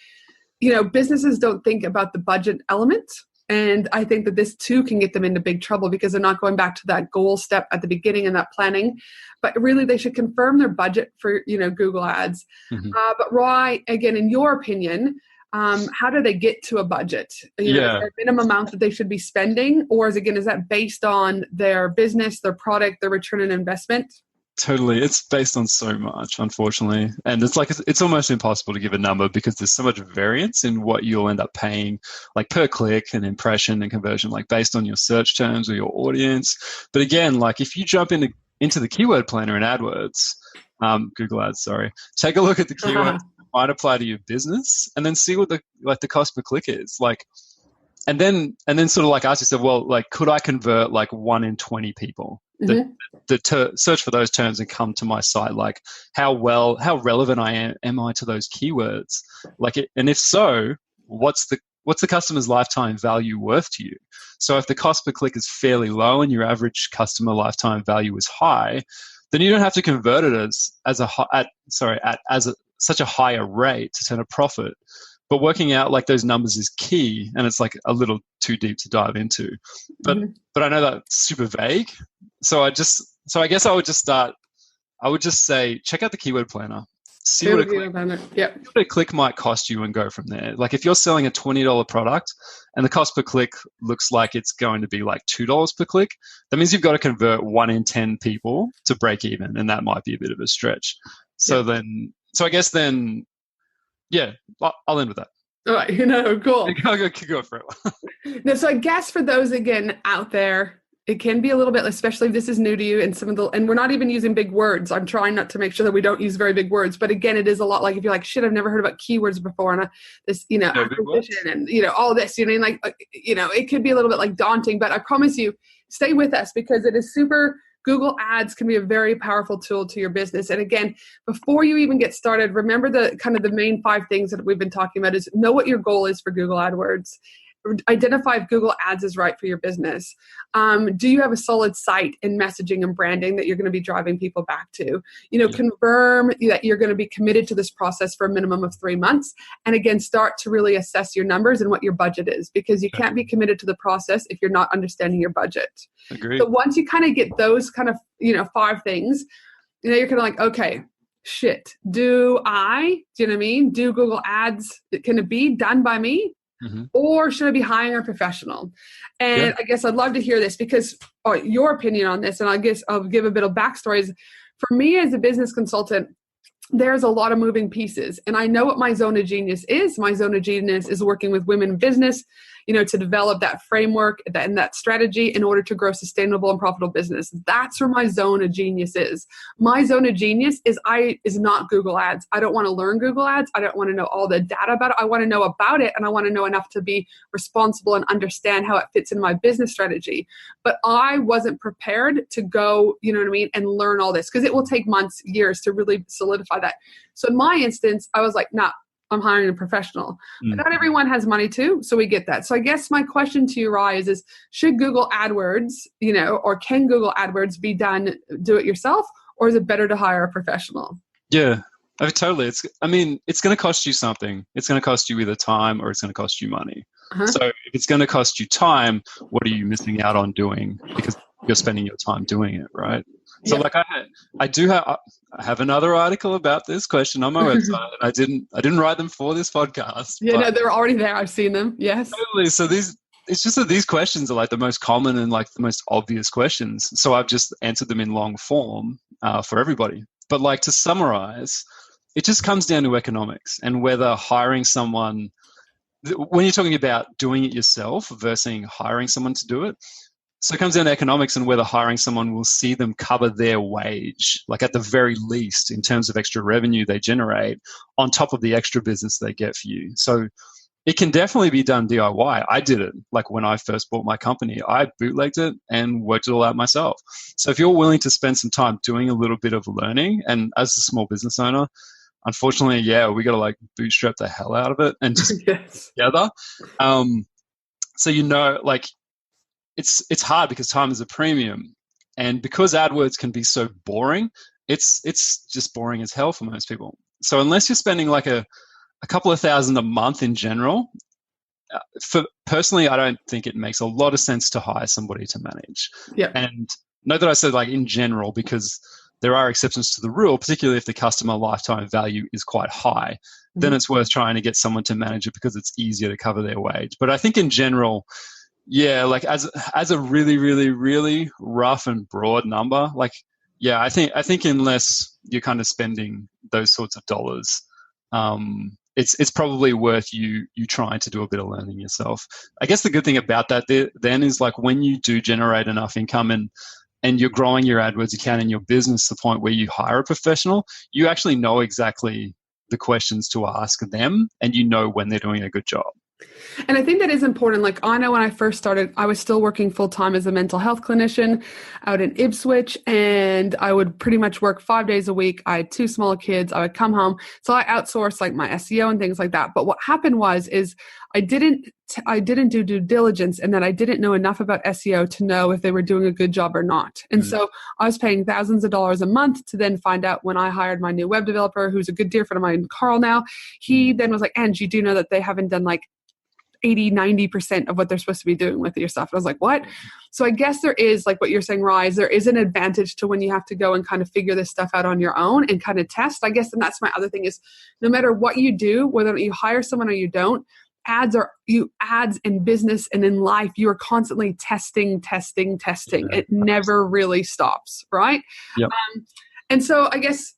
businesses don't think about the budget element. And I think that this too can get them into big trouble, because they're not going back to that goal step at the beginning and that planning. But really, they should confirm their budget for, Google Ads. But Roy, again, in your opinion, how do they get to a budget? Is there a minimum amount that they should be spending? Or is that based on their business, their product, their return on investment? Totally. It's based on so much, unfortunately. And it's almost impossible to give a number because there's so much variance in what you'll end up paying, like per click and impression and conversion, like based on your search terms or your audience. But again, like if you jump into the keyword planner in AdWords, Google Ads, sorry, take a look at the keywords that might apply to your business and then see what the cost per click is. Like, and then sort of like ask yourself, well, like, could I convert like 1 in 20 people that search for those terms and come to my site? Like, how relevant am I to those keywords? Like, and if so, what's the customer's lifetime value worth to you? So if the cost per click is fairly low and your average customer lifetime value is high, then you don't have to convert it at such a higher rate to turn a profit. But working out like those numbers is key, and it's like a little too deep to dive into. But I know that's super vague. So I guess I would just say, check out the keyword planner. See what a click might cost you and go from there. Like if you're selling a $20 product and the cost per click looks like it's going to be like $2 per click, that means you've got to convert 1 in 10 people to break even, and that might be a bit of a stretch. So I guess I'll end with that. All right, cool. Go for it. No, so I guess for those again out there, it can be a little bit, especially if this is new to you, and we're not even using big words. I'm trying not to make sure that we don't use very big words, but again, it is a lot like if you're like, shit, I've never heard about keywords before, and acquisition and all this, it could be a little bit like daunting, but I promise you, stay with us because it is super. Google Ads can be a very powerful tool to your business. And again, before you even get started, remember the main 5 things that we've been talking about is know what your goal is for Google AdWords. Identify if Google Ads is right for your business. Do you have a solid site and messaging and branding that you're going to be driving people back to? Confirm that you're going to be committed to this process for a minimum of 3 months. And again, start to really assess your numbers and what your budget is, because you can't be committed to the process if you're not understanding your budget. Agreed. So once you kind of get those 5 things, you're kind of like, okay, shit, do Google Ads, can it be done by me? Or should I be hiring a professional? And I guess I'd love to hear this because your opinion on this, and I guess I'll give a bit of backstory. For me as a business consultant, there's a lot of moving pieces, and I know what my zone of genius is. My zone of genius is working with women in business, to develop that framework and that strategy in order to grow sustainable and profitable business. That's where my zone of genius is. My zone of genius is not Google Ads. I don't want to learn Google Ads. I don't want to know all the data about it. I want to know about it, and I want to know enough to be responsible and understand how it fits in my business strategy. But I wasn't prepared to go, and learn all this because it will take months, years to really solidify that. So in my instance, I was like, nah, I'm hiring a professional. But not everyone has money too, so we get that. So I guess my question to you, Ryan, is should Google AdWords, or can Google AdWords be done do it yourself, or is it better to hire a professional? Yeah, totally. It's going to cost you something. It's going to cost you either time or it's going to cost you money. So if it's going to cost you time, what are you missing out on doing because you're spending your time doing it, right? So I have another article about this question on my website. I didn't write them for this podcast. Yeah, no, they're already there. I've seen them. Yes. Totally. So it's just that these questions are like the most common and like the most obvious questions. So I've just answered them in long form for everybody. But like to summarize, it just comes down to economics and whether hiring someone, when you're talking about doing it yourself versus hiring someone to do it. So it comes down to economics and whether hiring someone will see them cover their wage, like at the very least in terms of extra revenue they generate on top of the extra business they get for you. So it can definitely be done DIY. I did it. Like when I first bought my company, I bootlegged it and worked it all out myself. So if you're willing to spend some time doing a little bit of learning, and as a small business owner, unfortunately, we got to like bootstrap the hell out of it and just together. So it's hard because time is a premium, and because AdWords can be so boring, it's just boring as hell for most people. So unless you're spending like a couple of $1,000 a month in general, personally, I don't think it makes a lot of sense to hire somebody to manage. Yeah. And note that I said like in general because there are exceptions to the rule, particularly if the customer lifetime value is quite high. Then it's worth trying to get someone to manage it because it's easier to cover their wage. But I think in general, like as a really, really, really rough and broad number, like Yeah, I think unless you're kind of spending those sorts of dollars, it's probably worth you trying to do a bit of learning yourself. I guess the good thing about that then is like when you do generate enough income and you're growing your AdWords account in your business to the point where you hire a professional, you actually know exactly the questions to ask them, and you know when they're doing a good job. And I think that is important. Like, I know when I first started, I was still working full time as a mental health clinician out in Ipswich, and I would pretty much work 5 days a week. I had 2 small kids. I would come home. So I outsourced like my SEO and things like that. But what happened is I didn't do due diligence, and that I didn't know enough about SEO to know if they were doing a good job or not. And so I was paying thousands of dollars a month to then find out when I hired my new web developer, who's a good dear friend of mine, Carl now. He then was like, Angie, do you know that they haven't done like 80-90% of what they're supposed to be doing with your stuff? And I was like, what? So I guess there is, like what you're saying, Rise, there is an advantage to when you have to go and kind of figure this stuff out on your own and kind of test, I guess. And that's my other thing is, no matter what you do, whether you hire someone or you don't, ads in business and in life, you are constantly testing. Yeah. It never really stops, right? Yep. And so I guess,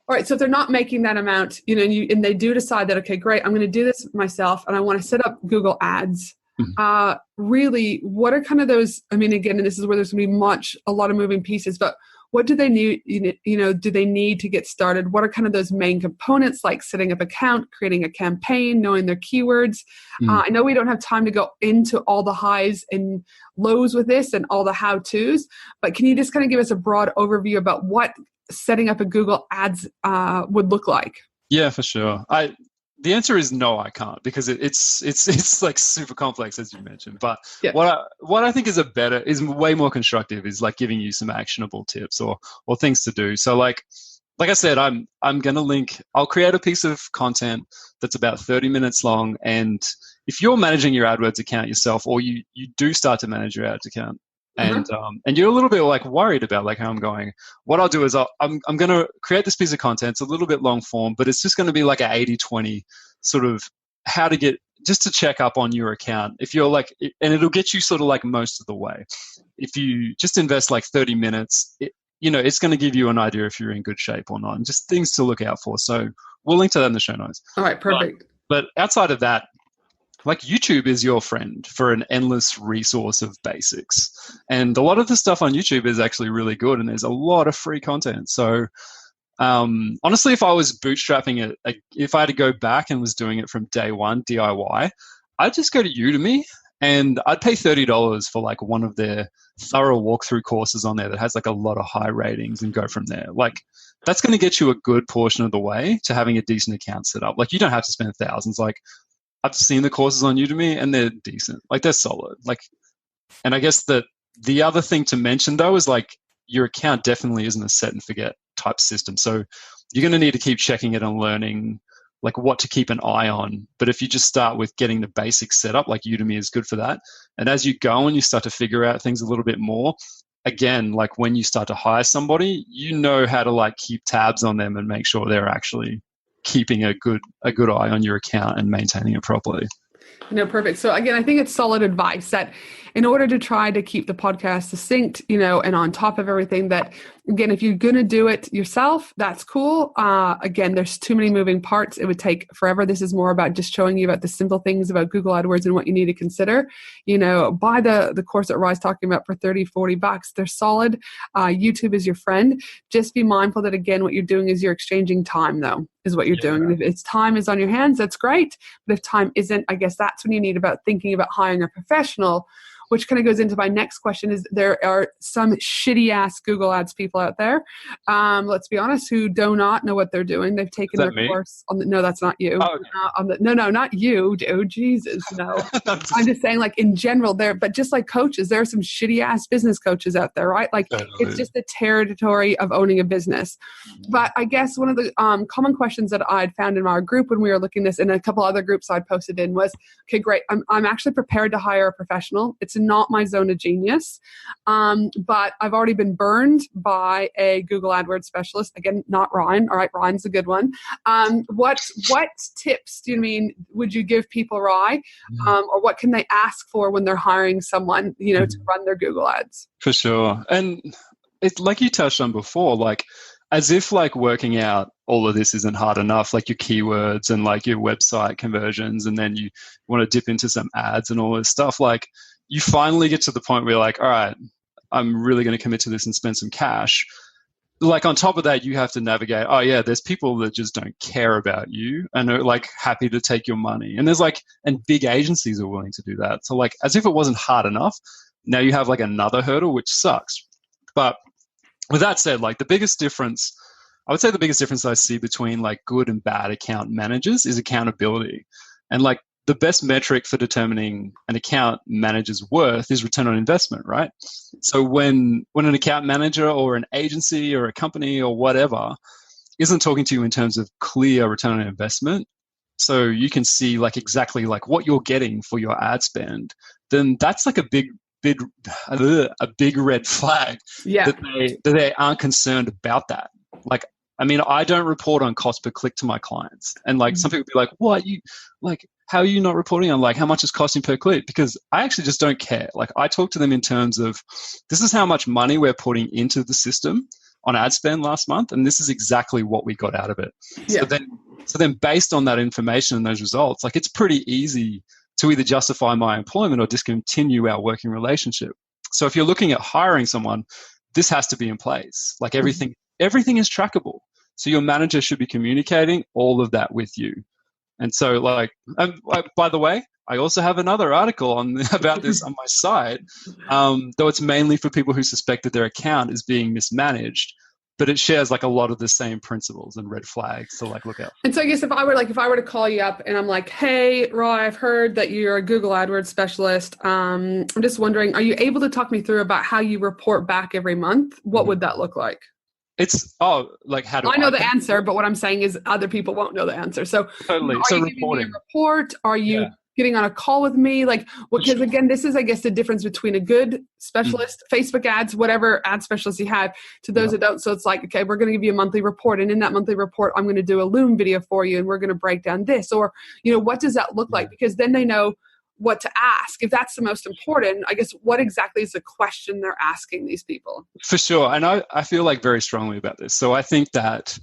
all right, so if they're not making that amount, and they do decide that, okay, great, I'm going to do this myself and I want to set up Google Ads. Really, what are kind of those, I mean, again, and this is where there's going to be a lot of moving pieces, but what do they need, do they need to get started? What are kind of those main components, like setting up an account, creating a campaign, knowing their keywords? I know we don't have time to go into all the highs and lows with this and all the how-tos, but can you just kind of give us a broad overview about what setting up a Google Ads would look like? Yeah, for sure. The answer is no, I can't, because it's like super complex, as you mentioned. But yeah, what I think is way more constructive is like giving you some actionable tips or things to do. So like I said, I'm gonna link. I'll create a piece of content that's about 30 minutes long, and if you're managing your AdWords account yourself, or you do start to manage your ads account, and you're a little bit like worried about like how I'm going, what I'll do is I'm going to create this piece of content. It's a little bit long form, but it's just going to be like an 80-20 sort of how to get, just to check up on your account. If you're like, and it'll get you sort of like most of the way. If you just invest like 30 minutes, it's going to give you an idea if you're in good shape or not, and just things to look out for. So we'll link to that in the show notes. All right, perfect. But outside of that, like YouTube is your friend for an endless resource of basics. And a lot of the stuff on YouTube is actually really good, and there's a lot of free content. So honestly, if I was bootstrapping it, if I had to go back and was doing it from day one, DIY, I'd just go to Udemy and I'd pay $30 for like one of their thorough walkthrough courses on there that has like a lot of high ratings, and go from there. Like that's going to get you a good portion of the way to having a decent account set up. Like you don't have to spend thousands. Like I've seen the courses on Udemy and they're decent. Like they're solid. Like, and I guess that the other thing to mention though is like your account definitely isn't a set and forget type system. So you're going to need to keep checking it and learning like what to keep an eye on. But if you just start with getting the basics set up, like Udemy is good for that. And as you go and you start to figure out things a little bit more, again, like when you start to hire somebody, you know how to like keep tabs on them and make sure they're actually keeping a good eye on your account and maintaining it properly. No, perfect. So again, I think it's solid advice that in order to try to keep the podcast succinct, and on top of everything, that again, if you're going to do it yourself, that's cool. Again, there's too many moving parts. It would take forever. This is more about just showing you about the simple things about Google AdWords and what you need to consider. Buy the course that Rye's talking about for $30-$40. They're solid. YouTube is your friend. Just be mindful that, again, what you're doing is you're exchanging time, though, is what you're doing. And if it's time is on your hands, that's great. But if time isn't, I guess that's when you need about thinking about hiring a professional, which kind of goes into my next question is there are some shitty ass Google Ads people out there. Let's be honest, who do not know what they're doing. They've taken their course on no, that's not you. Oh, okay. No, not you. Oh, Jesus, no. I'm just saying, like, in general there, but just like coaches, there are some shitty ass business coaches out there, right? Like it's just the territory of owning a business. But I guess one of the common questions that I'd found in our group when we were looking this, and a couple other groups I'd posted in, was, okay, great. I'm actually prepared to hire a professional. It's not my zone of genius. But I've already been burned by a Google AdWords specialist. Again, not Ryan. All right, Ryan's a good one. What tips would you give people, Rye? Or what can they ask for when they're hiring someone, to run their Google ads? For sure. And it's like you touched on before, like as if like working out all of this isn't hard enough, like your keywords and like your website conversions, and then you want to dip into some ads and all this stuff. Like you finally get to the point where you're like, all right, I'm really going to commit to this and spend some cash. Like on top of that, you have to navigate, oh yeah, there's people that just don't care about you and are like happy to take your money. And there's like, and big agencies are willing to do that. So like as if it wasn't hard enough, now you have like another hurdle, which sucks. But with that said, like the biggest difference, I would say the biggest difference I see between like good and bad account managers is accountability. And like the best metric for determining an account manager's worth is return on investment, right? So when an account manager or an agency or a company or whatever isn't talking to you in terms of clear return on investment, so you can see like exactly like what you're getting for your ad spend, then that's like a big red flag that they aren't concerned about that. Like, I mean, I don't report on cost per click to my clients. And like some people be like, what, you like, how are you not reporting on like how much is costing per click? Because I actually just don't care. Like I talk to them in terms of this is how much money we're putting into the system on ad spend last month. And this is exactly what we got out of it. Yeah. So then based on that information and those results, like it's pretty easy to either justify my employment or discontinue our working relationship. So if you're looking at hiring someone, this has to be in place. Like everything is trackable. So your manager should be communicating all of that with you. And so like, by the way, I also have another article about this on my site, though it's mainly for people who suspect that their account is being mismanaged. But it shares like a lot of the same principles and red flags to like look at. And so I guess if I were to call you up and I'm like, hey, Roy, I've heard that you're a Google AdWords specialist. I'm just wondering, are you able to talk me through about how you report back every month? What would that look like? Like how do I know the answer, but what I'm saying is other people won't know the answer. So totally. Are you giving me a report? Are you getting on a call with me? Like, because again, this is, I guess, the difference between a good specialist, Facebook ads, whatever ad specialist you have, to those that don't. So it's like, okay, we're going to give you a monthly report. And in that monthly report, I'm going to do a Loom video for you. And we're going to break down this, or, what does that look like? Because then they know what to ask. If that's the most important, I guess, what exactly is the question they're asking these people? For sure. And I feel like very strongly about this. So I think that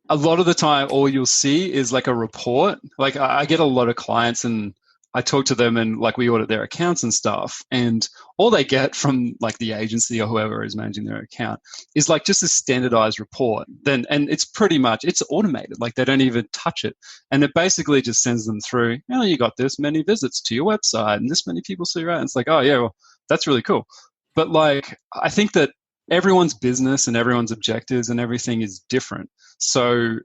a lot of the time, all you'll see is like a report. Like I get a lot of clients and I talk to them and like we audit their accounts and stuff. And all they get from like the agency or whoever is managing their account is like just a standardized report. And it's pretty much, it's automated. Like they don't even touch it. And it basically just sends them through, you got this many visits to your website and this many people see your ad. And it's like, oh yeah, well, that's really cool. But like, I think that everyone's business and everyone's objectives and everything is different. So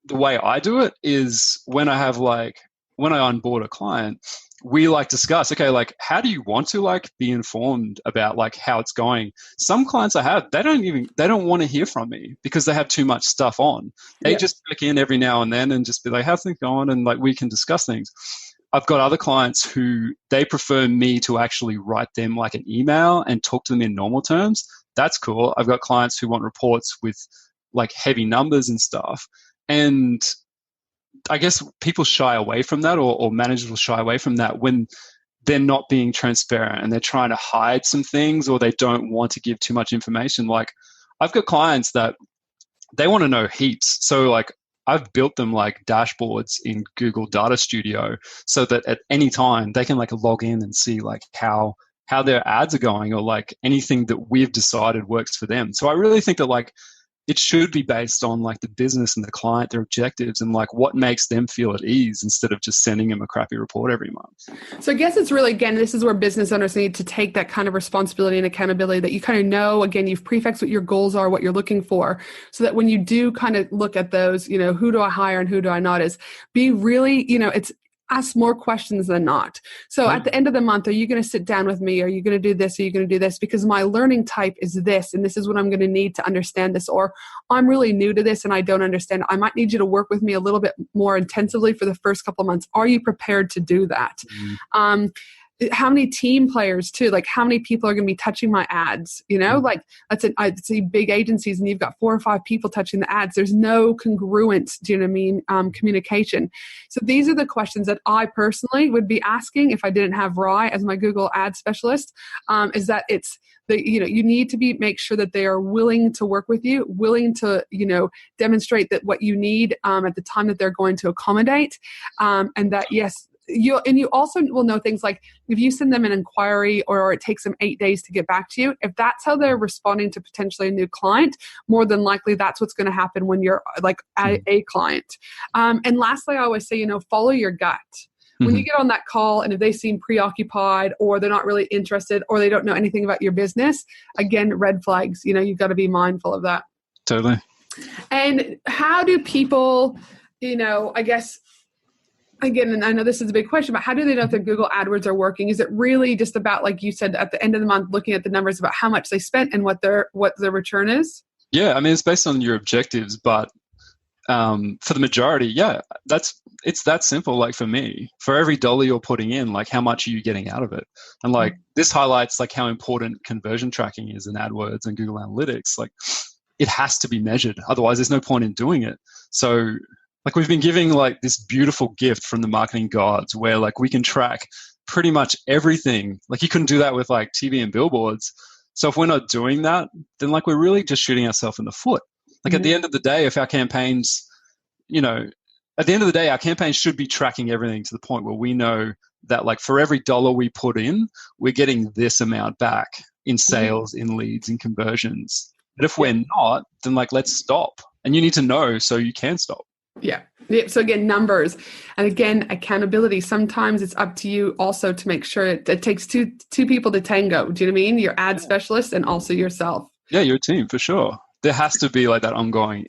the way I do it is when I onboard a client, we like discuss, okay, like how do you want to like be informed about like how it's going? Some clients I have, they don't want to hear from me because they have too much stuff on. They just check in every now and then and just be like, how's things going? And like we can discuss things. I've got other clients who they prefer me to actually write them like an email and talk to them in normal terms. That's cool. I've got clients who want reports with like heavy numbers and stuff. And I guess people shy away from that, or managers will shy away from that when they're not being transparent and they're trying to hide some things, or they don't want to give too much information. Like I've got clients that they want to know heaps. So like I've built them like dashboards in Google Data Studio so that at any time they can like log in and see like how their ads are going, or like anything that we've decided works for them. So I really think that like it should be based on like the business and the client, their objectives, and like what makes them feel at ease instead of just sending them a crappy report every month. So I guess it's really, again, this is where business owners need to take that kind of responsibility and accountability, that you kind of know, again, you've prefixed what your goals are, what you're looking for, so that when you do kind of look at those, who do I hire and who do I not, is be really, it's ask more questions than not. So at the end of the month, are you going to sit down with me? Are you going to do this? Are you going to do this? Because my learning type is this, and this is what I'm going to need to understand this. Or I'm really new to this and I don't understand. I might need you to work with me a little bit more intensively for the first couple of months. Are you prepared to do that? how many team players too, like how many people are going to be touching my ads, like I'd say big agencies and you've got 4 or 5 people touching the ads. There's no congruent, do you know what I mean? Communication. So these are the questions that I personally would be asking if I didn't have Rye as my Google ad specialist, is that it's you need to make sure that they are willing to work with you, willing to, demonstrate that what you need at the time that they're going to accommodate, and that, yes, you also will know things like if you send them an inquiry or it takes them 8 days to get back to you, if that's how they're responding to potentially a new client, more than likely that's what's going to happen when you're like a client. And lastly, I always say, follow your gut. When you get on that call and if they seem preoccupied or they're not really interested or they don't know anything about your business, again, red flags, you've got to be mindful of that. Totally. And how do people, I guess, again, and I know this is a big question, but how do they know if their Google AdWords are working? Is it really just about, like you said, at the end of the month, looking at the numbers about how much they spent and what their return is? Yeah, I mean, it's based on your objectives, but for the majority, it's that simple. Like for me, for every dollar you're putting in, like how much are you getting out of it? And like this highlights like how important conversion tracking is in AdWords and Google Analytics. Like it has to be measured. Otherwise, there's no point in doing it. So like we've been giving like this beautiful gift from the marketing gods where like we can track pretty much everything. Like you couldn't do that with like TV and billboards. So if we're not doing that, then like we're really just shooting ourselves in the foot. Like at the end of the day, if our campaigns, at the end of the day, our campaigns should be tracking everything to the point where we know that like for every dollar we put in, we're getting this amount back in sales, in leads, in conversions. But if we're not, then like let's stop. And you need to know so you can stop. Yeah. So again, numbers. And again, accountability. Sometimes it's up to you also to make sure it takes two people to tango. Do you know what I mean? Your ad specialist and also yourself. Yeah, your team for sure. There has to be like that ongoing,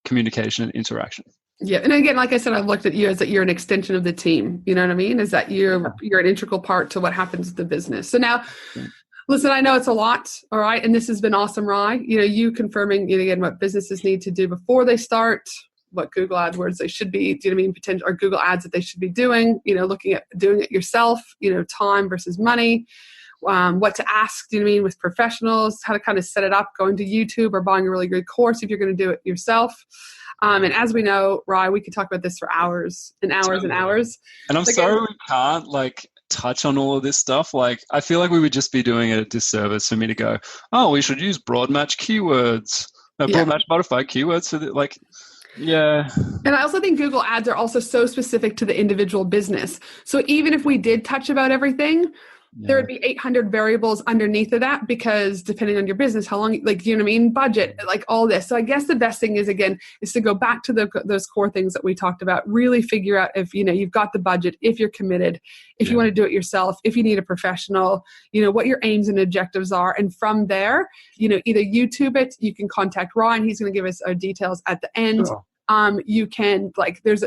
communication and interaction. Yeah. And again, like I said, I've looked at you as that you're an extension of the team. You know what I mean? Is that you're an integral part to what happens with the business. So now, listen, I know it's a lot. All right. And this has been awesome, Rye. You confirming, again, what businesses need to do before they start, what Google AdWords they should be, do you know what I mean? Potential or Google ads that they should be doing, looking at doing it yourself, time versus money. What to ask, do you know what I mean, with professionals, how to kind of set it up, going to YouTube or buying a really good course if you're going to do it yourself. And as we know, Rye, we could talk about this for hours and hours and hours. And I'm sorry we can't touch on all of this stuff. Like, I feel like we would just be doing it a disservice for me to go, oh, we should use broad match keywords, broad match modified keywords for the, yeah. And I also think Google ads are also so specific to the individual business. So even if we did touch about everything, there would be 800 variables underneath of that because depending on your business, how long, you know what I mean, budget, all this. So I guess the best thing is, again, is to go back to those core things that we talked about, really figure out if, you've got the budget, if you're committed, if you want to do it yourself, if you need a professional, what your aims and objectives are. And from there, either YouTube it, you can contact Ryan. He's going to give us our details at the end. Sure. You can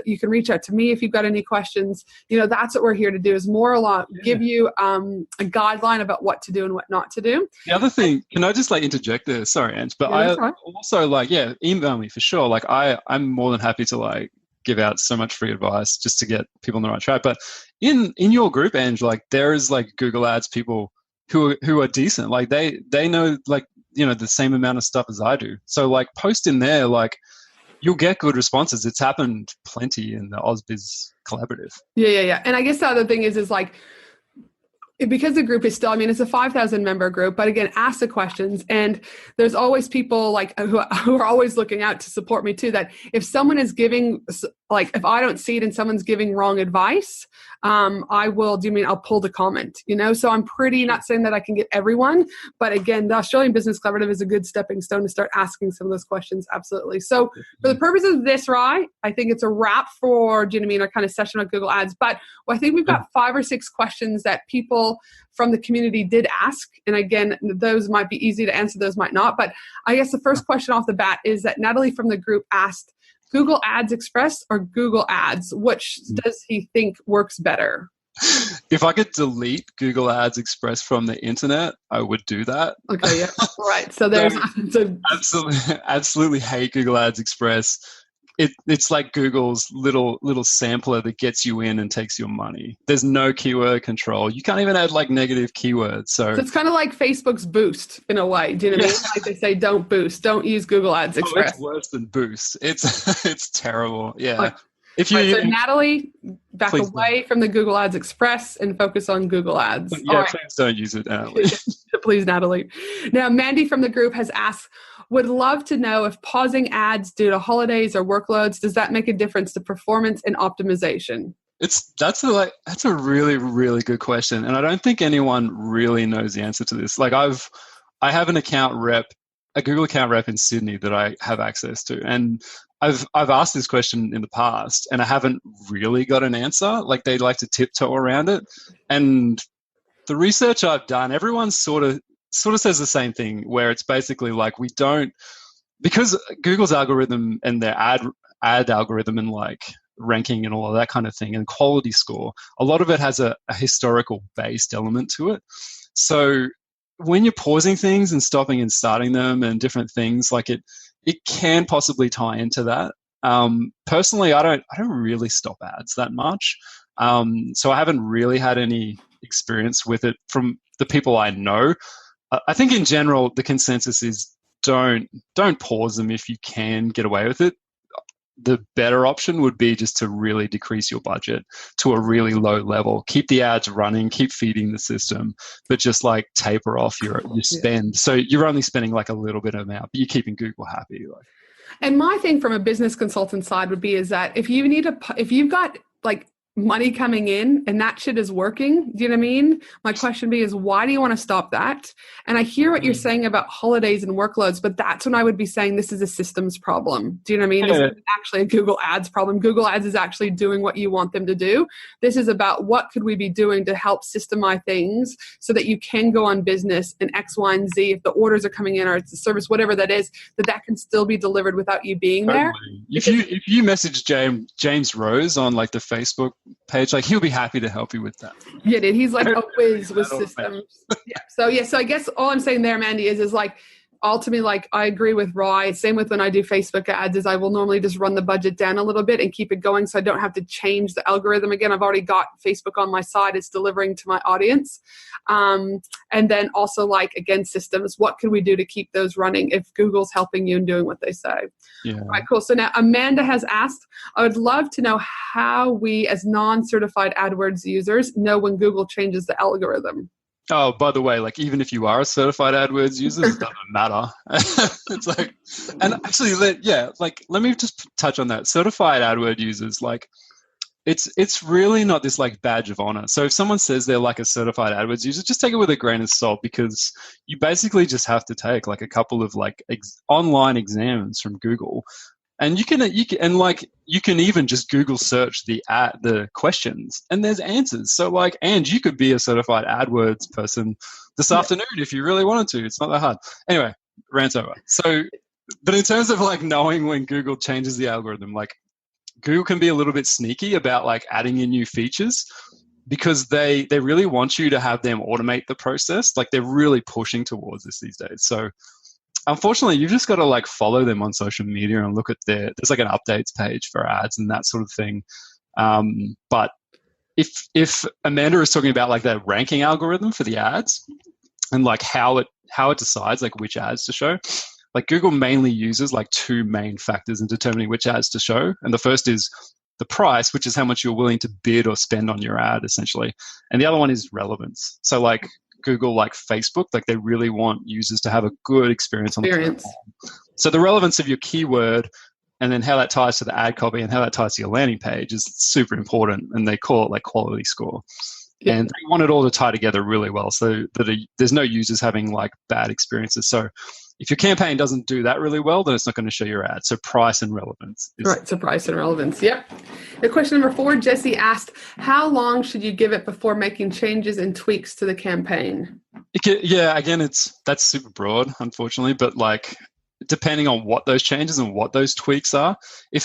you can reach out to me if you've got any questions. That's what we're here to do, is give you a guideline about what to do and what not to do. The other thing, can I just interject there? Sorry, Ange, but I also email me for sure. I'm more than happy to give out so much free advice just to get people on the right track. But in your group, Ange, there is Google Ads people who are decent. They know the same amount of stuff as I do. So post in there you'll get good responses. It's happened plenty in the AusBiz collaborative. Yeah. And I guess the other thing is because the group is still, it's a 5,000 member group, but again, ask the questions. And there's always people who are always looking out to support me too, that if someone is giving, if I don't see it and someone's giving wrong advice, I'll pull the comment, so I'm not saying that I can get everyone, but again, the Australian Business Collaborative is a good stepping stone to start asking some of those questions. Absolutely. So for the purposes of this, Rye, I think it's a wrap for, our kind of session on Google Ads, but I think we've got 5 or 6 questions that people from the community did ask. And again, those might be easy to answer, those might not, but I guess the first question off the bat is that Natalie from the group asked, Google Ads Express or Google Ads? Which does he think works better? If I could delete Google Ads Express from the internet, I would do that. Okay, yeah. Right. So there's absolutely hate Google Ads Express. it's like Google's little sampler that gets you in and takes your money. There's no keyword control. You can't even add like negative keywords. So it's kind of like Facebook's Boost in a way. Do you know what I mean? Like they say, don't boost, don't use Google Ads Express. It's worse than Boost. It's terrible. Yeah. Like, if you, so Natalie, back away from the Google Ads Express and focus on Google Ads. Yeah, please don't use it, Natalie. Please, Natalie. Now, Mandy from the group has asked, would love to know if pausing ads due to holidays or workloads, does that make a difference to performance and optimization? That's a really, really good question. And I don't think anyone really knows the answer to this. Like I have a Google account rep in Sydney that I have access to. And I've asked this question in the past and I haven't really got an answer. Like they like to tiptoe around it. And the research I've done, everyone sort of says the same thing, where it's basically like because Google's algorithm and their ad algorithm and like ranking and all of that kind of thing and quality score, a lot of it has a historical based element to it. So when you're pausing things and stopping and starting them and different things, like it can possibly tie into that. Personally, I don't really stop ads that much. So I haven't really had any experience with it from the people I know. I think in general, the consensus is don't pause them if you can get away with it. The better option would be just to really decrease your budget to a really low level. Keep the ads running, keep feeding the system, but just like taper off your spend. So you're only spending like a little bit of amount, but you're keeping Google happy. And my thing from a business consultant side would be is that if you've got like money coming in and that shit is working, do you know what I mean? My question is, why do you want to stop that? And I hear what you're saying about holidays and workloads, but that's when I would be saying this is a systems problem. Do you know what I mean? This is actually a Google Ads problem. Google Ads is actually doing what you want them to do. This is about what could we be doing to help systemize things so that you can go on business and X, Y, and Z. If the orders are coming in or it's a service, whatever that is, that can still be delivered without you being there. If you message James Rose on like the Facebook page, like he'll be happy to help you with that. Yeah, dude, he's like a whiz with systems. So I guess all I'm saying there, Mandy, is like ultimately, like I agree with Rye. Same with when I do Facebook ads, is I will normally just run the budget down a little bit and keep it going so I don't have to change the algorithm again. I've already got Facebook on my side. It's delivering to my audience. And then also like, again, systems, what can we do to keep those running if Google's helping you and doing what they say? Yeah. All right, cool. So now Amanda has asked, I would love to know how we as non-certified AdWords users know when Google changes the algorithm. Oh, by the way, like even if you are a certified AdWords user, it doesn't matter. It's like, and actually, let me just touch on that. Certified AdWords users, like, it's really not this like badge of honor. So if someone says they're like a certified AdWords user, just take it with a grain of salt, because you basically just have to take like a couple of like online exams from Google. And you can even just Google search the questions and there's answers. So like, and you could be a certified AdWords person this afternoon if you really wanted to. It's not that hard. Anyway, rant over. So, but in terms of like knowing when Google changes the algorithm, like Google can be a little bit sneaky about like adding in new features because they really want you to have them automate the process. Like they're really pushing towards this these days. So unfortunately, you've just got to like follow them on social media and look at there's like an updates page for ads and that sort of thing. But if Amanda is talking about like that ranking algorithm for the ads and like how it decides like which ads to show, like Google mainly uses like two main factors in determining which ads to show. And the first is the price, which is how much you're willing to bid or spend on your ad essentially. And the other one is relevance. So like Google, like Facebook, like they really want users to have a good experience on the platform. So the relevance of your keyword and then how that ties to the ad copy and how that ties to your landing page is super important. And they call it like quality score. Yeah. And they want it all to tie together really well so that there's no users having like bad experiences. So if your campaign doesn't do that really well, then it's not going to show your ad. So price and relevance. Right, so price and relevance, yep. The question number 4, Jesse asked, how long should you give it before making changes and tweaks to the campaign? Again, that's super broad, unfortunately, but like depending on what those changes and what those tweaks are, a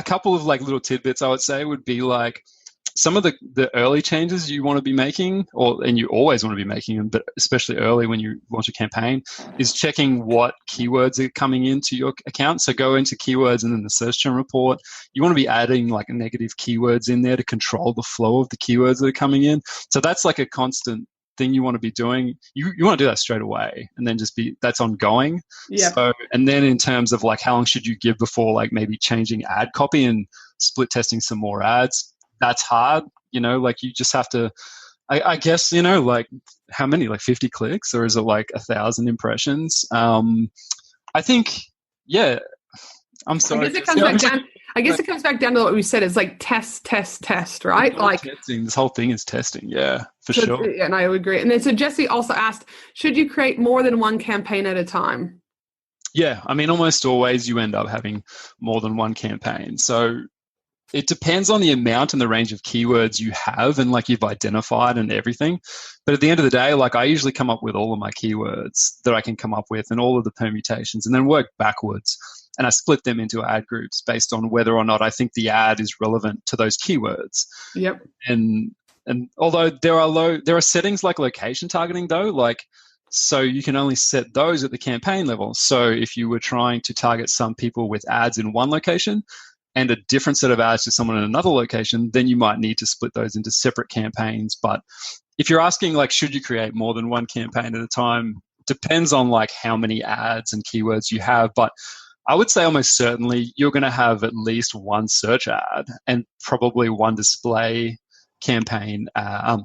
couple of like little tidbits I would say would be like, some of the early changes you want to be making, and you always want to be making them, but especially early when you launch a campaign, is checking what keywords are coming into your account. So go into keywords and then the search term report. You want to be adding like negative keywords in there to control the flow of the keywords that are coming in. So that's like a constant thing you want to be doing. You want to do that straight away, and then that's ongoing. Yeah. So, and then in terms of like how long should you give before like maybe changing ad copy and split testing some more ads, that's hard. Like you just have to, I guess, like how many, like 50 clicks, or is it like 1,000 impressions? I think, yeah. I'm sorry. I guess it comes back down to what we said. It's like test, right? Like testing. This whole thing is testing. Yeah, for sure. And I would agree. And then so Jesse also asked, should you create more than one campaign at a time? Yeah, I mean, almost always you end up having more than one campaign. So it depends on the amount and the range of keywords you have and like you've identified and everything. But at the end of the day, like I usually come up with all of my keywords that I can come up with and all of the permutations, and then work backwards. And I split them into ad groups based on whether or not I think the ad is relevant to those keywords. Yep. And although there are settings like location targeting though, like, so you can only set those at the campaign level. So if you were trying to target some people with ads in one location and a different set of ads to someone in another location, then you might need to split those into separate campaigns. But if you're asking like, should you create more than one campaign at a time, depends on like how many ads and keywords you have. But I would say almost certainly you're going to have at least one search ad and probably one display campaign. One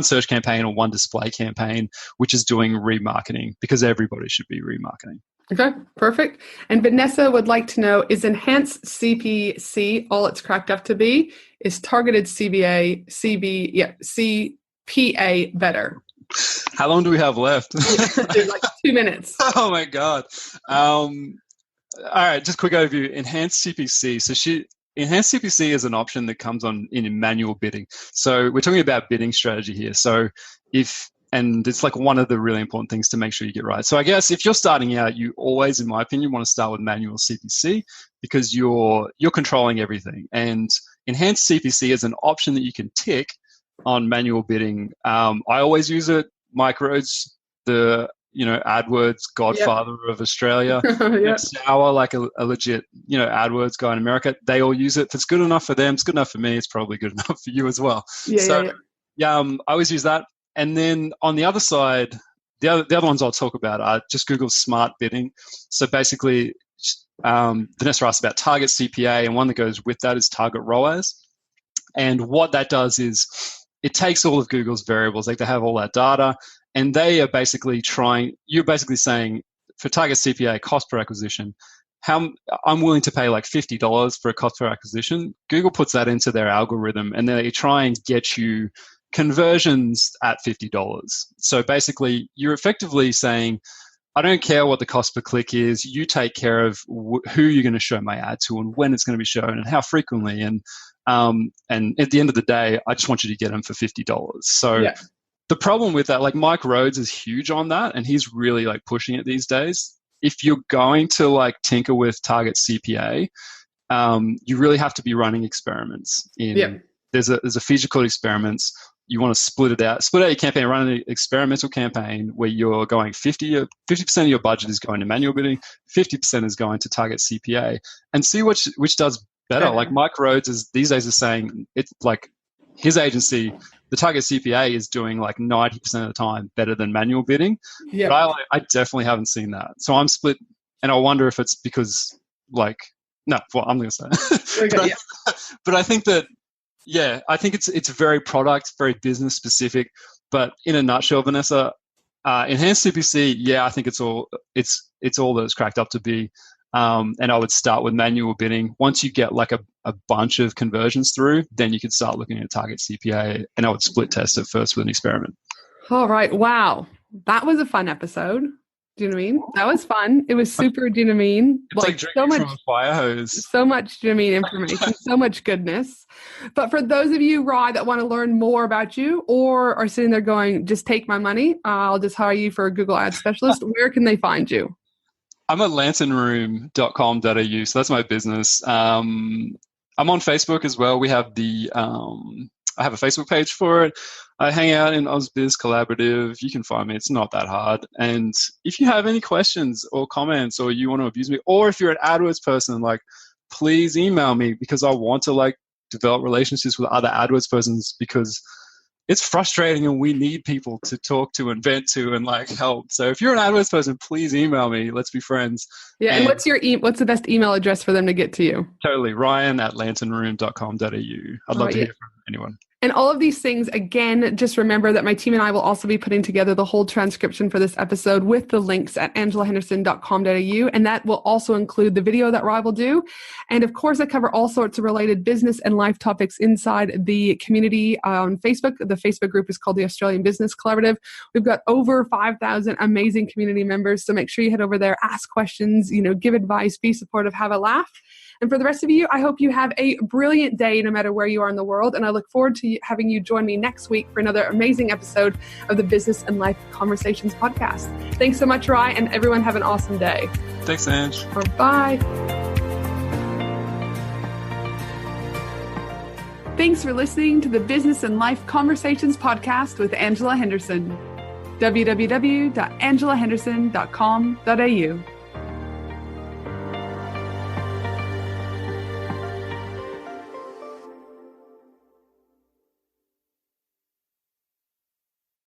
search campaign or one display campaign, which is doing remarketing, because everybody should be remarketing. Okay, perfect. And Vanessa would like to know, is enhanced CPC all it's cracked up to be? Is targeted CPA better? How long do we have left? Like 2 minutes. Oh my God. All right, just quick overview. Enhanced CPC. So enhanced CPC is an option that comes on in manual bidding. So we're talking about bidding strategy here. So and it's like one of the really important things to make sure you get right. So I guess if you're starting out, you always, in my opinion, want to start with manual CPC because you're controlling everything. And enhanced CPC is an option that you can tick on manual bidding. I always use it. Mike Rhodes, the AdWords godfather of Australia, Yep. Sauer, like a legit AdWords guy in America. They all use it. If it's good enough for them, it's good enough for me. It's probably good enough for you as well. I always use that. And then on the other side, the other ones I'll talk about are just Google Smart Bidding. So basically, Vanessa asked about target CPA, and one that goes with that is target ROAS. And what that does is it takes all of Google's variables, like they have all that data, and they are basically you're basically saying for target CPA, cost per acquisition, I'm willing to pay like $50 for a cost per acquisition. Google puts that into their algorithm, and they try and get you conversions at $50. So basically, you're effectively saying, I don't care what the cost per click is. You take care of who you're going to show my ad to and when it's going to be shown and how frequently. And at the end of the day, I just want you to get them for $50. So the problem with that, like Mike Rhodes is huge on that, and he's really like pushing it these days. If you're going to like tinker with target CPA, you really have to be running experiments. There's a feature called experiments. You want to split out your campaign, run an experimental campaign where you're going 50% of your budget is going to manual bidding, 50% is going to target CPA, and see which does better. Like Mike Rhodes these days is saying it's like his agency, the target CPA is doing like 90% of the time better than manual bidding. Yep. But I definitely haven't seen that. So I'm split, and I wonder if it's because I'm going to say. But I think that. Yeah, I think it's very product, very business specific. But in a nutshell, Vanessa, enhanced CPC, I think it's all that it's cracked up to be. And I would start with manual bidding. Once you get like a bunch of conversions through, then you could start looking at target CPA, and I would split test it first with an experiment. All right. Wow. That was a fun episode. Do you know what I mean? That was fun. It was super, do you know what I mean? It's like drinking from a fire hose. So much, do you know what I mean, information, so much goodness. But for those of you, Rye, that want to learn more about you or are sitting there going, just take my money, I'll just hire you for a Google Ads specialist, where can they find you? I'm at lanternroom.com.au, so that's my business. I'm I'm on Facebook as well. We have I have a Facebook page for it. I hang out in AusBiz Collaborative. You can find me. It's not that hard. And if you have any questions or comments, or you want to abuse me, or if you're an AdWords person, like, please email me, because I want to like develop relationships with other AdWords persons, because it's frustrating and we need people to talk to and vent to and like help. So if you're an AdWords person, please email me. Let's be friends. Yeah. And what's the best email address for them to get to you? Totally. Ryan@lanternroom.com.au. I'd love to hear from anyone. And all of these things, again, just remember that my team and I will also be putting together the whole transcription for this episode with the links at angelahenderson.com.au. And that will also include the video that Ryan will do. And of course, I cover all sorts of related business and life topics inside the community on Facebook. The Facebook group is called the Australian Business Collaborative. We've got over 5,000 amazing community members. So make sure you head over there, ask questions, give advice, be supportive, have a laugh. And for the rest of you, I hope you have a brilliant day no matter where you are in the world. And I look forward to having you join me next week for another amazing episode of the Business and Life Conversations podcast. Thanks so much, Ryan, and everyone have an awesome day. Thanks, Ange. Bye. Thanks for listening to the Business and Life Conversations podcast with Angela Henderson. www.angelahenderson.com.au